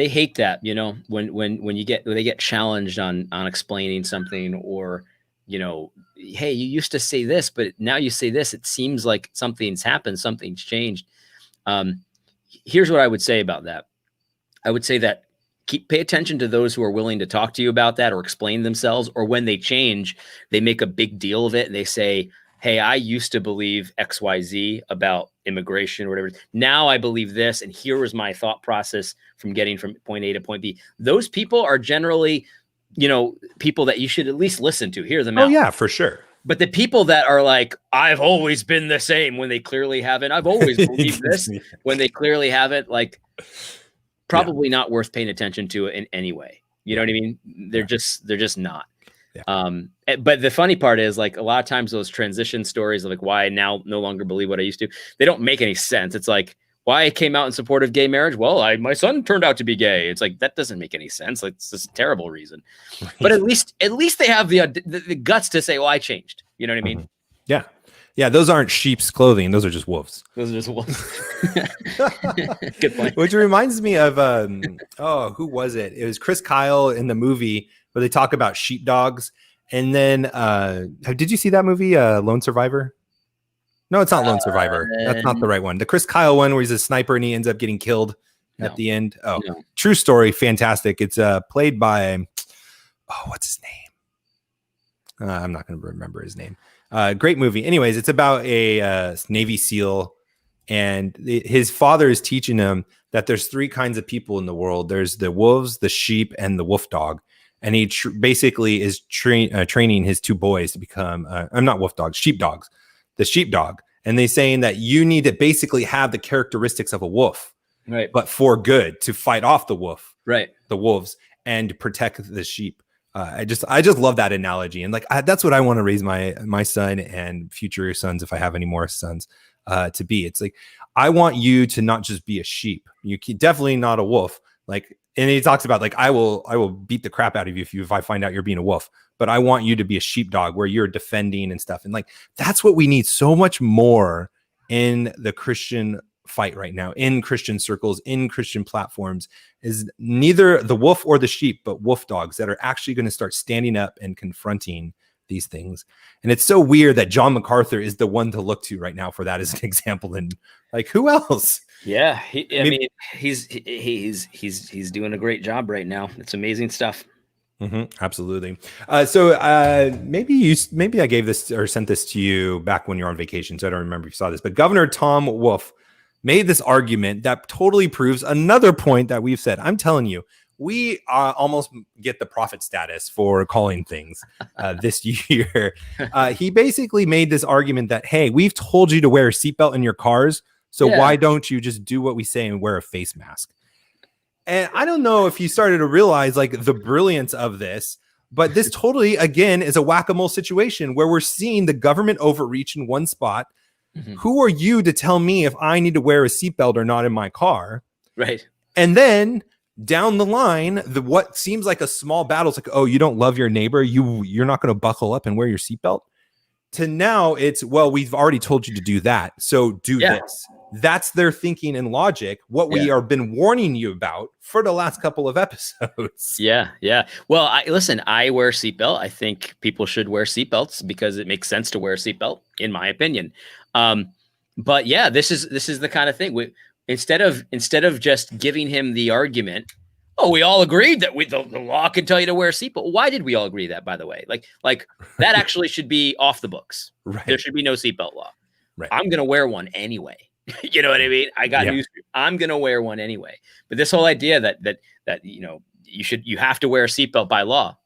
hate that. When they get challenged on explaining something, or hey, you used to say this, but now you say this. It seems like something's happened, something's changed. Here's what I would say about that. I would say that pay attention to those who are willing to talk to you about that or explain themselves, or when they change, they make a big deal of it and they say, hey, I used to believe XYZ about immigration or whatever. Now I believe this, and here was my thought process from getting from point A to point B. Those people are generally, people that you should at least listen to, hear them out. Oh yeah, for sure. But the people that are like, I've always been the same, when they clearly haven't, I've always believed this when they clearly haven't, like, probably not worth paying attention to in any way. You know what I mean? They're just not. Yeah. But the funny part is, like, a lot of times those transition stories of like why I now no longer believe what I used to, they don't make any sense. It's like, why I came out in support of gay marriage. Well, my son turned out to be gay. It's like, that doesn't make any sense. Like, it's just a terrible reason. Right. But at least they have the guts to say, well, I changed. You know what I mean? Mm-hmm. Yeah. Yeah, those aren't sheep's clothing. Those are just wolves. Those are just wolves. Good point. Which reminds me of, who was it? It was Chris Kyle in the movie where they talk about sheepdogs. And then, did you see that movie, Lone Survivor? No, it's not Lone Survivor. That's not the right one. The Chris Kyle one where he's a sniper and he ends up getting killed at the end. Oh, no. True story. Fantastic. It's played by, what's his name? I'm not going to remember his name. Great movie. Anyways, it's about a Navy SEAL, and his father is teaching him that there's three kinds of people in the world. There's the wolves, the sheep, and the wolf dog. And he basically is training his two boys to become, I'm not wolf dogs, sheep dogs, the sheepdog. And they're saying that you need to basically have the characteristics of a wolf, right? But for good, to fight off the wolf, right? The wolves, and protect the sheep. I just love that analogy, and like that's what I want to raise my son and future sons, if I have any more sons, to be. It's like, I want you to not just be a sheep. You can definitely not a wolf. Like, and he talks about, like, I will beat the crap out of you if I find out you're being a wolf. But I want you to be a sheepdog where you're defending and stuff. And like, that's what we need so much more in the Christian fight right now, in Christian circles, in Christian platforms, is neither the wolf or the sheep, but wolf dogs that are actually going to start standing up and confronting these things. And it's so weird that John MacArthur is the one to look to right now for that as an example. And like, who else? Yeah, I mean, he's doing a great job right now. It's amazing stuff. Mm-hmm, absolutely. So maybe I gave this or sent this to you back when you're on vacation, so I don't remember if you saw this. But Governor Tom Wolf made this argument that totally proves another point that we've said. I'm telling you, we almost get the prophet status for calling things this year. He basically made this argument that, hey, we've told you to wear a seatbelt in your cars, so why don't you just do what we say and wear a face mask? And I don't know if you started to realize like the brilliance of this, but this totally, again, is a whack-a-mole situation where we're seeing the government overreach in one spot. Mm-hmm. Who are you to tell me if I need to wear a seatbelt or not in my car? Right. And then down the line, what seems like a small battle is like, oh, you don't love your neighbor, you're not going to buckle up and wear your seatbelt. To now it's, well, we've already told you to do that, so do this. That's their thinking and logic, what we have been warning you about for the last couple of episodes. Yeah. Well, I wear a seatbelt. I think people should wear seatbelts because it makes sense to wear a seatbelt, in my opinion. But yeah, this is the kind of thing. Instead of just giving him the argument, we all agreed that the law can tell you to wear a seatbelt. Why did we all agree that, by the way? Like that actually should be off the books. Right. There should be no seatbelt law. Right. I'm going to wear one anyway. You know what I mean? I got news for you. I'm going to wear one anyway. But this whole idea that you have to wear a seatbelt by law.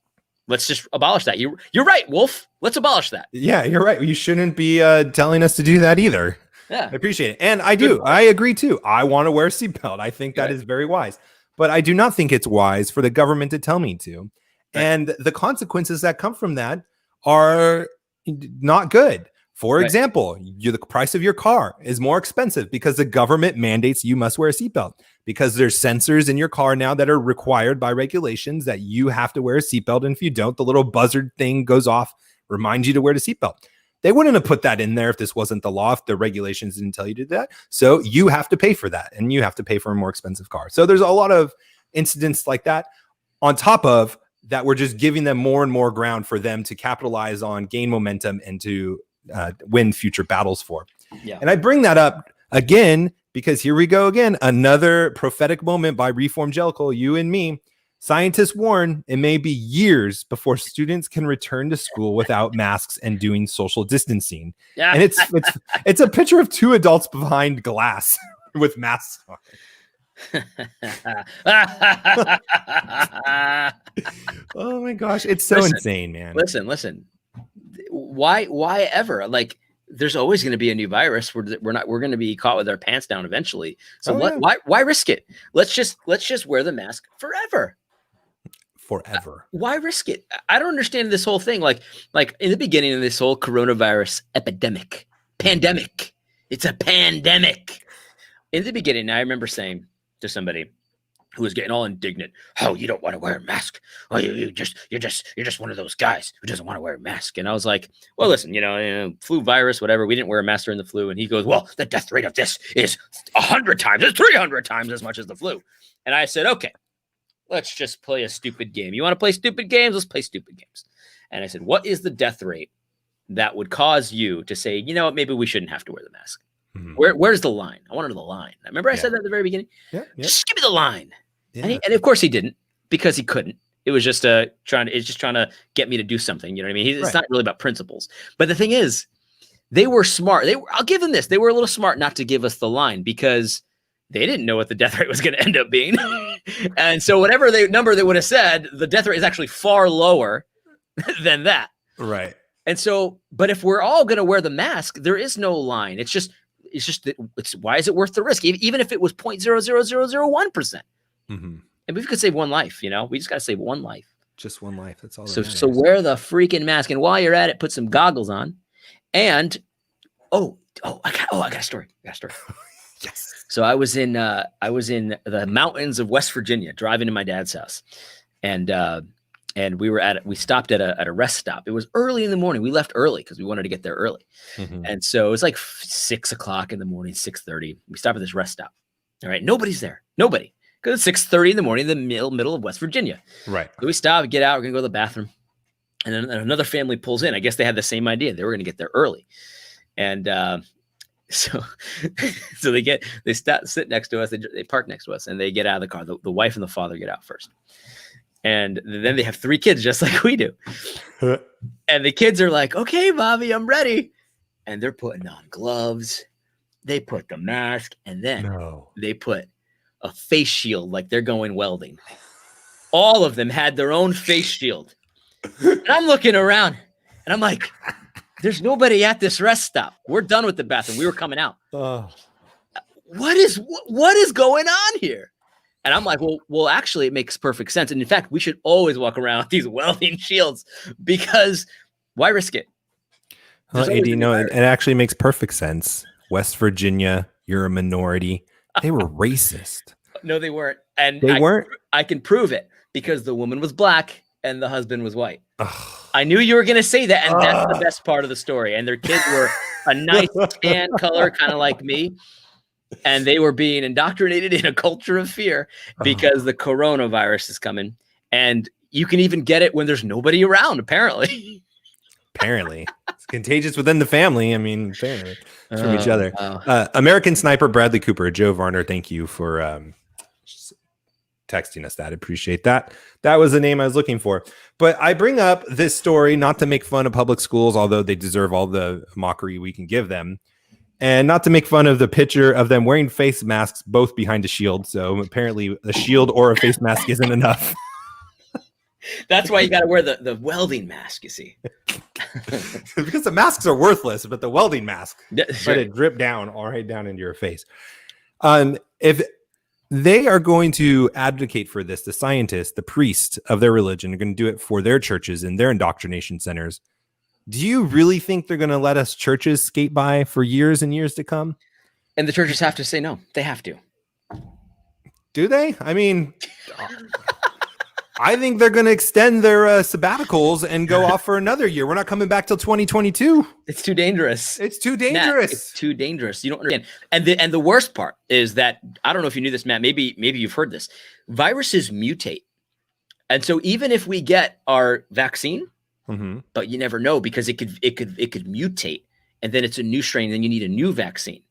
Let's just abolish that. You're right, Wolf. Let's abolish that. Yeah, you're right. You shouldn't be telling us to do that either. Yeah. I appreciate it. And I do. I agree too. I want to wear a seatbelt. I think that is very wise. But I do not think it's wise for the government to tell me to. Right. And the consequences that come from that are not good. For example, the price of your car is more expensive because the government mandates you must wear a seatbelt, because there's sensors in your car now that are required by regulations that you have to wear a seatbelt. And if you don't, the little buzzard thing goes off, reminds you to wear the seatbelt. They wouldn't have put that in there if this wasn't the law, if the regulations didn't tell you to do that. So you have to pay for that, and you have to pay for a more expensive car. So there's a lot of incidents like that, on top of that we're just giving them more and more ground for them to capitalize on, gain momentum, and to win future battles for. Yeah. And I bring that up again because here we go again, another prophetic moment by Reformgelical, you and me. Scientists warn it may be years before students can return to school without masks and doing social distancing. Yeah. And it's a picture of two adults behind glass with masks on. Oh my gosh, it's so insane, man. Listen. Why ever? Like, there's always going to be a new virus. We're going to be caught with our pants down eventually. So why risk it? Let's just wear the mask forever. Why risk it? I don't understand this whole thing. Like in the beginning of this whole coronavirus pandemic. It's a pandemic. In the beginning, I remember saying to somebody who was getting all indignant, "Oh, you don't want to wear a mask? Oh, you're just one of those guys who doesn't want to wear a mask." And I was like, "Well, listen, flu virus, whatever. We didn't wear a mask during the flu." And he goes, "Well, the death rate of this is 100 times, it's 300 times as much as the flu." And I said, "Okay, let's just play a stupid game. You want to play stupid games? Let's play stupid games." And I said, "What is the death rate that would cause you to say, you know what, maybe we shouldn't have to wear the mask?" Mm-hmm. Where's the line? I wanted the line. I remember I said that at the very beginning. Yeah. Just give me the line. Yeah. And of course he didn't, because he couldn't. It was just trying to get me to do something. You know what I mean? It's not really about principles. But the thing is, they were smart. I'll give them this. They were a little smart not to give us the line, because they didn't know what the death rate was going to end up being. And so whatever number they would have said, the death rate is actually far lower than that. Right. And so, but if we're all going to wear the mask, there is no line. It's why is it worth the risk? Even if it was 0.00001%. Mm-hmm. And we could save one life, we just got to save one life. Just one life. That's all. So wear the freaking mask. And while you're at it, put some goggles on. And I got a story. Yes. So I was in the mountains of West Virginia, driving to my dad's house, and we stopped at a rest stop. It was early in the morning. We left early because we wanted to get there early. Mm-hmm. And so it was like 6 o'clock in the morning, 6:30. We stopped at this rest stop. All right. Nobody's there. Nobody. Because it's 6:30 in the morning, in the middle of West Virginia. Right. So we stop, get out, we're going to go to the bathroom. And then another family pulls in. I guess they had the same idea. They were going to get there early. And so they sit next to us. They park next to us, and they get out of the car. The wife and the father get out first. And then they have 3 kids, just like we do. And the kids are like, "Okay, Bobby, I'm ready." And they're putting on gloves. They put the mask, and then they put a face shield, like they're going welding. All of them had their own face shield. And I'm looking around, and I'm like, there's nobody at this rest stop. We're done with the bathroom. We were coming out. What is going on here? And I'm like, well, actually, it makes perfect sense. And in fact, we should always walk around with these welding shields, because why risk it? Well, AD, it actually makes perfect sense. West Virginia, you're a minority. They were racist. No, they weren't. And they weren't. I can prove it, because the woman was black and the husband was white. I knew you were going to say that. And that's the best part of the story. And their kids were a nice tan color, kind of like me. And they were being indoctrinated in a culture of fear because the coronavirus is coming. And you can even get it when there's nobody around, apparently. Apparently. It's contagious within the family. I mean, apparently. From each other. Wow. American Sniper Bradley Cooper, Joe Varner, thank you for texting us that. Appreciate that. That was the name I was looking for. But I bring up this story not to make fun of public schools, although they deserve all the mockery we can give them, and not to make fun of the picture of them wearing face masks, both behind a shield. So apparently a shield or a face mask isn't enough. That's why you got to wear the welding mask, you see. Because the masks are worthless, but the welding mask, let it drip down all right down into your face. If they are going to advocate for this, the scientists, the priests of their religion are going to do it for their churches and their indoctrination centers, Do you really think they're going to let us churches skate by for years and years to come? And the churches have to say no. They have to. Do they? I mean, I think they're going to extend their sabbaticals and go off for another year. We're not coming back till 2022. It's too dangerous. It's too dangerous. Matt, it's too dangerous. You don't understand. And the worst part is that, I don't know if you knew this, Matt. Maybe you've heard this. Viruses mutate. And so even if we get our vaccine, but you never know, because it could mutate, and then it's a new strain, and then you need a new vaccine.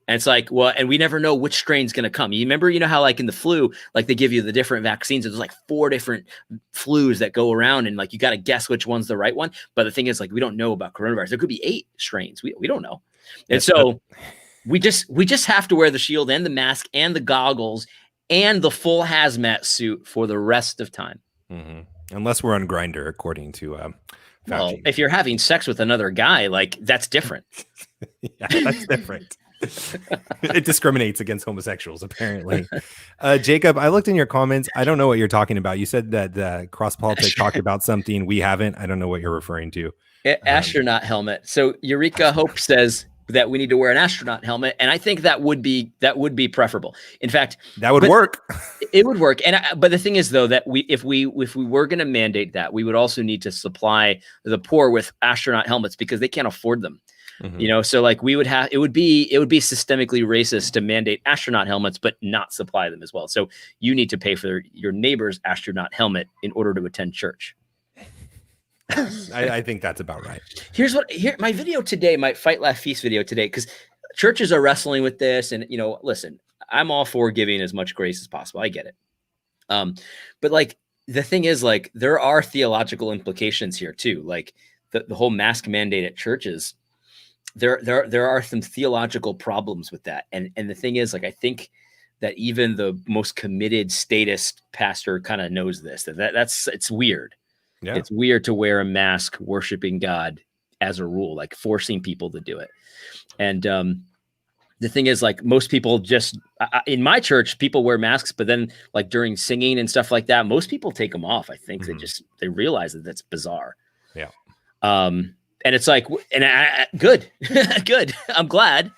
And it's like, well, and we never know which strain's going to come. You remember, how like in the flu, like they give you the different vaccines. There's like 4 different flus that go around, and like you got to guess which one's the right one. But the thing is, like, we don't know about coronavirus. There could be 8 strains. We don't know. And so we just have to wear the shield and the mask and the goggles and the full hazmat suit for the rest of time. Unless we're on Grindr, according to Fauci. Well, if you're having sex with another guy, like, that's different. Yeah, that's different. It discriminates against homosexuals, apparently. Jacob, I looked in your comments. I don't know what you're talking about. You said that the Cross Politic talked about something we haven't. I don't know what you're referring to. Astronaut helmet. So Eureka Hope says that we need to wear an astronaut helmet, and I think that would be preferable. In fact, that would work. It would work. But the thing is, though, that if we were going to mandate that, we would also need to supply the poor with astronaut helmets, because they can't afford them. So like it would be systemically racist to mandate astronaut helmets but not supply them as well. So you need to pay for your neighbor's astronaut helmet in order to attend church. I think that's about right. My video today, my Fight Laugh Feast video today, because churches are wrestling with this, and listen, I'm all for giving as much grace as possible. I get it. But like, the thing is, like, there are theological implications here too. Like the whole mask mandate at churches. There are some theological problems with that. And the thing is, like, I think that even the most committed statist pastor kind of knows this, it's weird. Yeah. It's weird to wear a mask worshiping God as a rule, like forcing people to do it. And the thing is, like, most people just, in my church, people wear masks, but then like during singing and stuff like that, most people take them off. I think they realize that that's bizarre. Yeah. And it's like, good, good. I'm glad,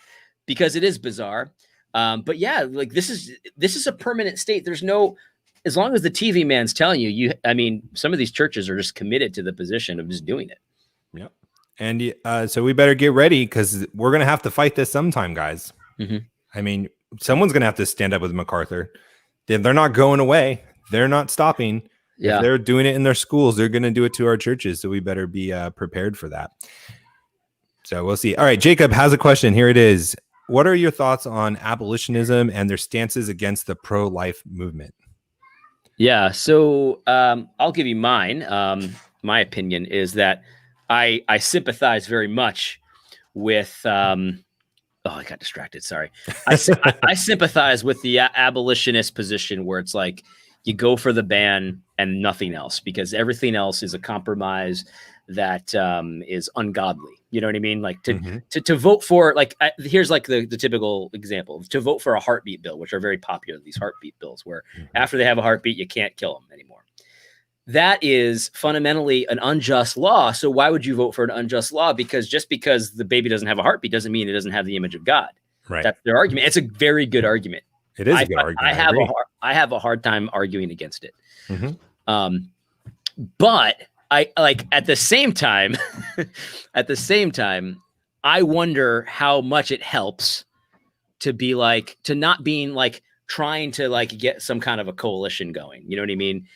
because it is bizarre. But yeah, like, this is a permanent state. There's no, as long as the TV man's telling you, some of these churches are just committed to the position of just doing it. Yep. And so we better get ready, because we're going to have to fight this sometime, guys. I mean, someone's going to have to stand up with MacArthur. They're not going away. They're not stopping. Yeah. If they're doing it in their schools, they're going to do it to our churches. So we better be prepared for that. So we'll see. All right, Jacob has a question. Here it is. What are your thoughts on abolitionism and their stances against the pro-life movement? Yeah, so I'll give you mine. My opinion is that I sympathize very much with. I got distracted. Sorry. I sympathize with the abolitionist position, where it's like you go for the ban and nothing else, because everything else is a compromise that is ungodly. You know what I mean? Like to vote for, like, here's like the typical example, to vote for a heartbeat bill, which are very popular, these heartbeat bills, where after they have a heartbeat, you can't kill them anymore. That is fundamentally an unjust law. So why would you vote for an unjust law? Because just because the baby doesn't have a heartbeat doesn't mean it doesn't have the image of God. Right. That's their argument. It's a very good argument. It is a good argument. I have a hard time arguing against it. But I like, at the same time, I wonder how much it helps to be like, to not being like trying to like get some kind of a coalition going. You know what I mean?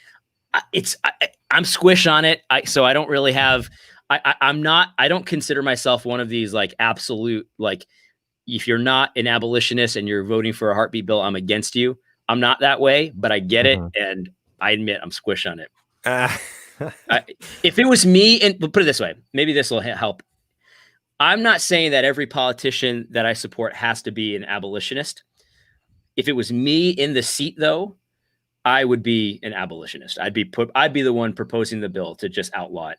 I'm squish on it. So I don't really have, I don't consider myself one of these like absolute, like, if you're not an abolitionist and you're voting for a heartbeat bill, I'm against you. I'm not that way, but I get it. And I admit I'm squish on it. If it was me, and put it this way, maybe this will help. I'm not saying that every politician that I support has to be an abolitionist. If it was me in the seat, though, I would be an abolitionist. I'd be the one proposing the bill to just outlaw it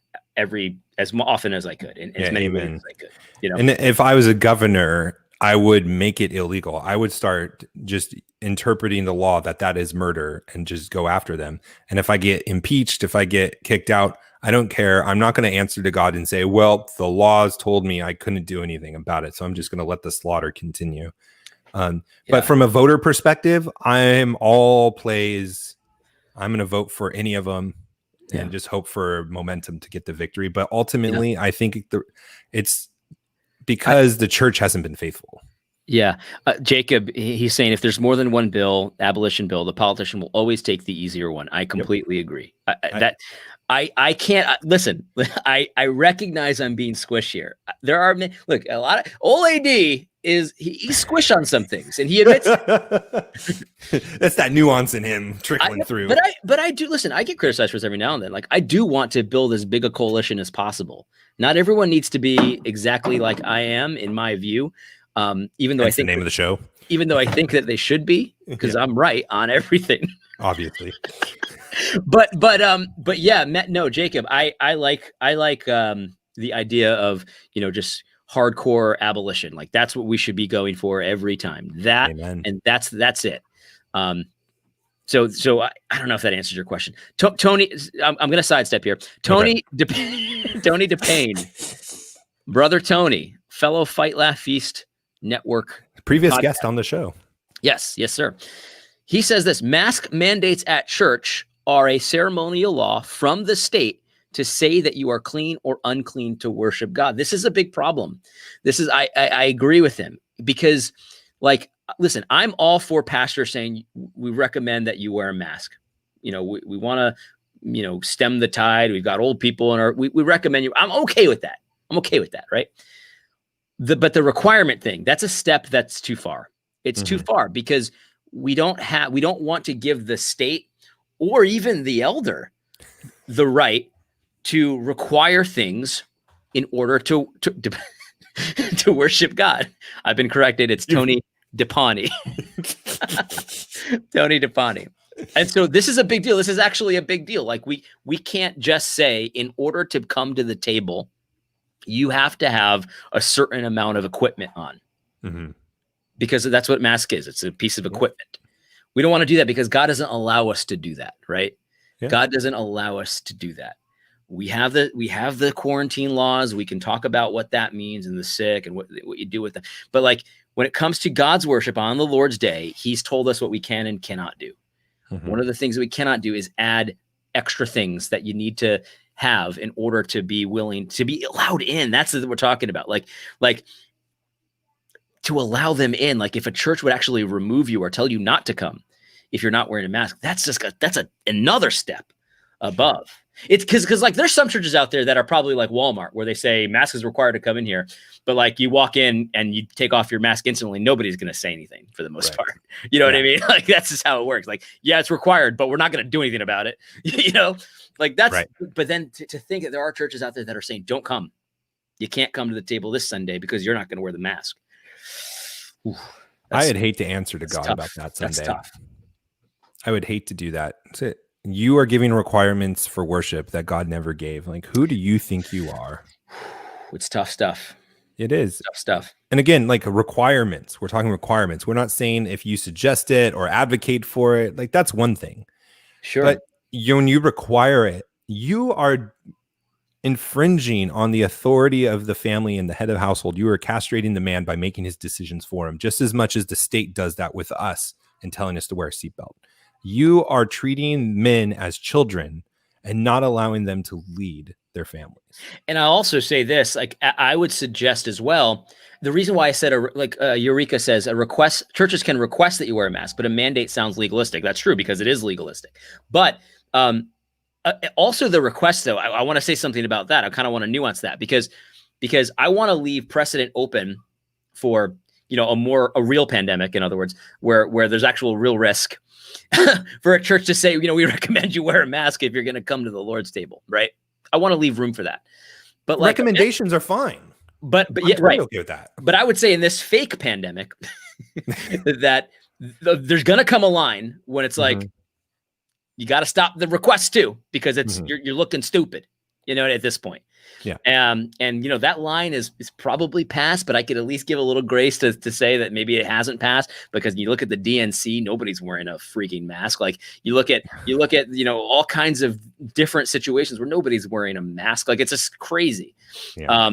as often as I could, in as many ways as I could. You know, and if I was a governor, I would make it illegal. I would start just interpreting the law that is murder and just go after them. And if I get impeached, if I get kicked out, I don't care. I'm not going to answer to God and say, well, the laws told me I couldn't do anything about it, so I'm just going to let the slaughter continue. But from a voter perspective, I'm all plays. I'm going to vote for any of them and just hope for momentum to get the victory. But ultimately, I think it's because the church hasn't been faithful. Yeah. Jacob, he's saying if there's more than one bill, abolition bill, the politician will always take the easier one. I completely agree. I can't listen. I recognize I'm being squished here. There are look, a lot of old AD is he's squished on some things, and he admits that's that nuance in him trickling through. But I do listen. I get criticized for this every now and then. Like I do want to build as big a coalition as possible. Not everyone needs to be exactly like I am, in my view. Even though I think the name of the show, even though I think that they should be, because I'm right on everything, obviously. but yeah, no, Jacob, I like the idea of, just hardcore abolition. Like that's what we should be going for every time. That Amen. And that's it. So I don't know if that answers your question. Tony, I'm going to sidestep here. Tony, okay. Tony DePayne, brother Tony, fellow Fight Laugh Feast Network previous podcast. Guest on the show. Yes, sir. He says this: mask mandates at church are a ceremonial law from the state to say that you are clean or unclean to worship God. This is a big problem. I agree with him because, like, listen, I'm all for pastors saying we recommend that you wear a mask. We want to, stem the tide. We've got old people in we recommend you. I'm okay with that. Right. But the requirement thing, that's a step that's too far. It's too far because we don't want to give the state or even the elder the right to require things in order to to worship God. I've been corrected. It's Tony DePayne. Tony DePayne. And so this is a big deal. This is actually a big deal. Like we can't just say in order to come to the table, you have to have a certain amount of equipment on, because that's what mask is. It's a piece of equipment. We don't want to do that because God doesn't allow us to do that, right? Yeah. God doesn't allow us to do that. We have the quarantine laws. We can talk about what that means and the sick and what you do with them. But like when it comes to God's worship on the Lord's Day, He's told us what we can and cannot do. One of the things that we cannot do is add extra things that you need to have in order to be willing to be allowed in. That's what we're talking about. Like to allow them in. Like if a church would actually remove you or tell you not to come if you're not wearing a mask, that's another step above. It's because like there's some churches out there that are probably like Walmart where they say mask is required to come in here, but like you walk in and you take off your mask instantly, nobody's going to say anything for the most part. You know what I mean? Like that's just how it works. Like, yeah, it's required, but we're not going to do anything about it. Like that's, but then to think that there are churches out there that are saying, don't come. You can't come to the table this Sunday because you're not going to wear the mask. I'd hate to answer to God about that Sunday. That's tough. I would hate to do that. You are giving requirements for worship that God never gave. Like, who do you think you are? It's tough stuff. It is tough stuff. And again, like requirements, we're talking requirements. We're not saying if you suggest it or advocate for it, like that's one thing. Sure. But when you require it, you are infringing on the authority of the family and the head of household. You are castrating the man by making his decisions for him, just as much as the state does that with us and telling us to wear a seatbelt. You are treating men as children and not allowing them to lead their families. And I'll also say this, like I would suggest as well, the reason why I said, Eureka says churches can request that you wear a mask, but a mandate sounds legalistic. That's true because it is legalistic. But also the request though, I want to say something about that. I kind of want to nuance that because I want to leave precedent open for, a real pandemic, in other words, where there's actual real risk for a church to say, we recommend you wear a mask if you're going to come to the Lord's table, right? I want to leave room for that. But like recommendations are fine. But yeah, right. Okay with that. But I would say in this fake pandemic that there's going to come a line when it's like, you got to stop the request too, because it's you're looking stupid, at this point. Yeah. And you know, that line is probably passed, but I could at least give a little grace to say that maybe it hasn't passed, because you look at the DNC, nobody's wearing a freaking mask. Like you look at, you know, all kinds of different situations where nobody's wearing a mask. Like it's just crazy. Yeah.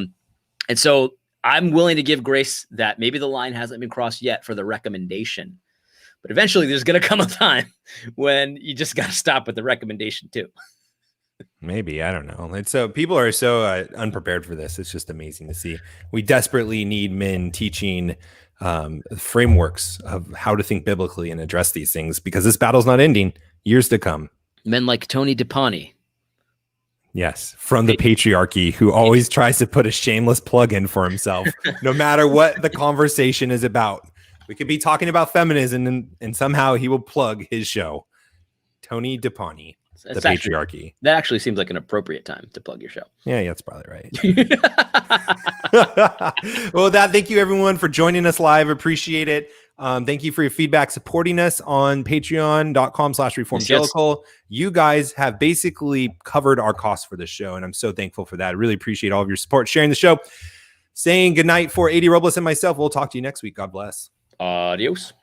And so I'm willing to give grace that maybe the line hasn't been crossed yet for the recommendation, but eventually there's going to come a time when you just got to stop with the recommendation too. Maybe, I don't know. It's so people are so unprepared for this. It's just amazing to see. We desperately need men teaching frameworks of how to think biblically and address these things, because this battle's not ending. Years to come. Men like Tony DePani. Yes, from the patriarchy, who always tries to put a shameless plug in for himself, no matter what the conversation is about. We could be talking about feminism, and somehow he will plug his show. Tony DePani, the patriarchy. That actually seems like an appropriate time to plug your show. Yeah, that's probably right. Well, thank you everyone for joining us live. Appreciate it. Thank you for your feedback, supporting us on patreon.com/reformgelical. You guys have basically covered our costs for this show, and I'm so thankful for that. I really appreciate all of your support, sharing the show. Saying goodnight for AD Robles and myself. We'll talk to you next week. God bless. Adios.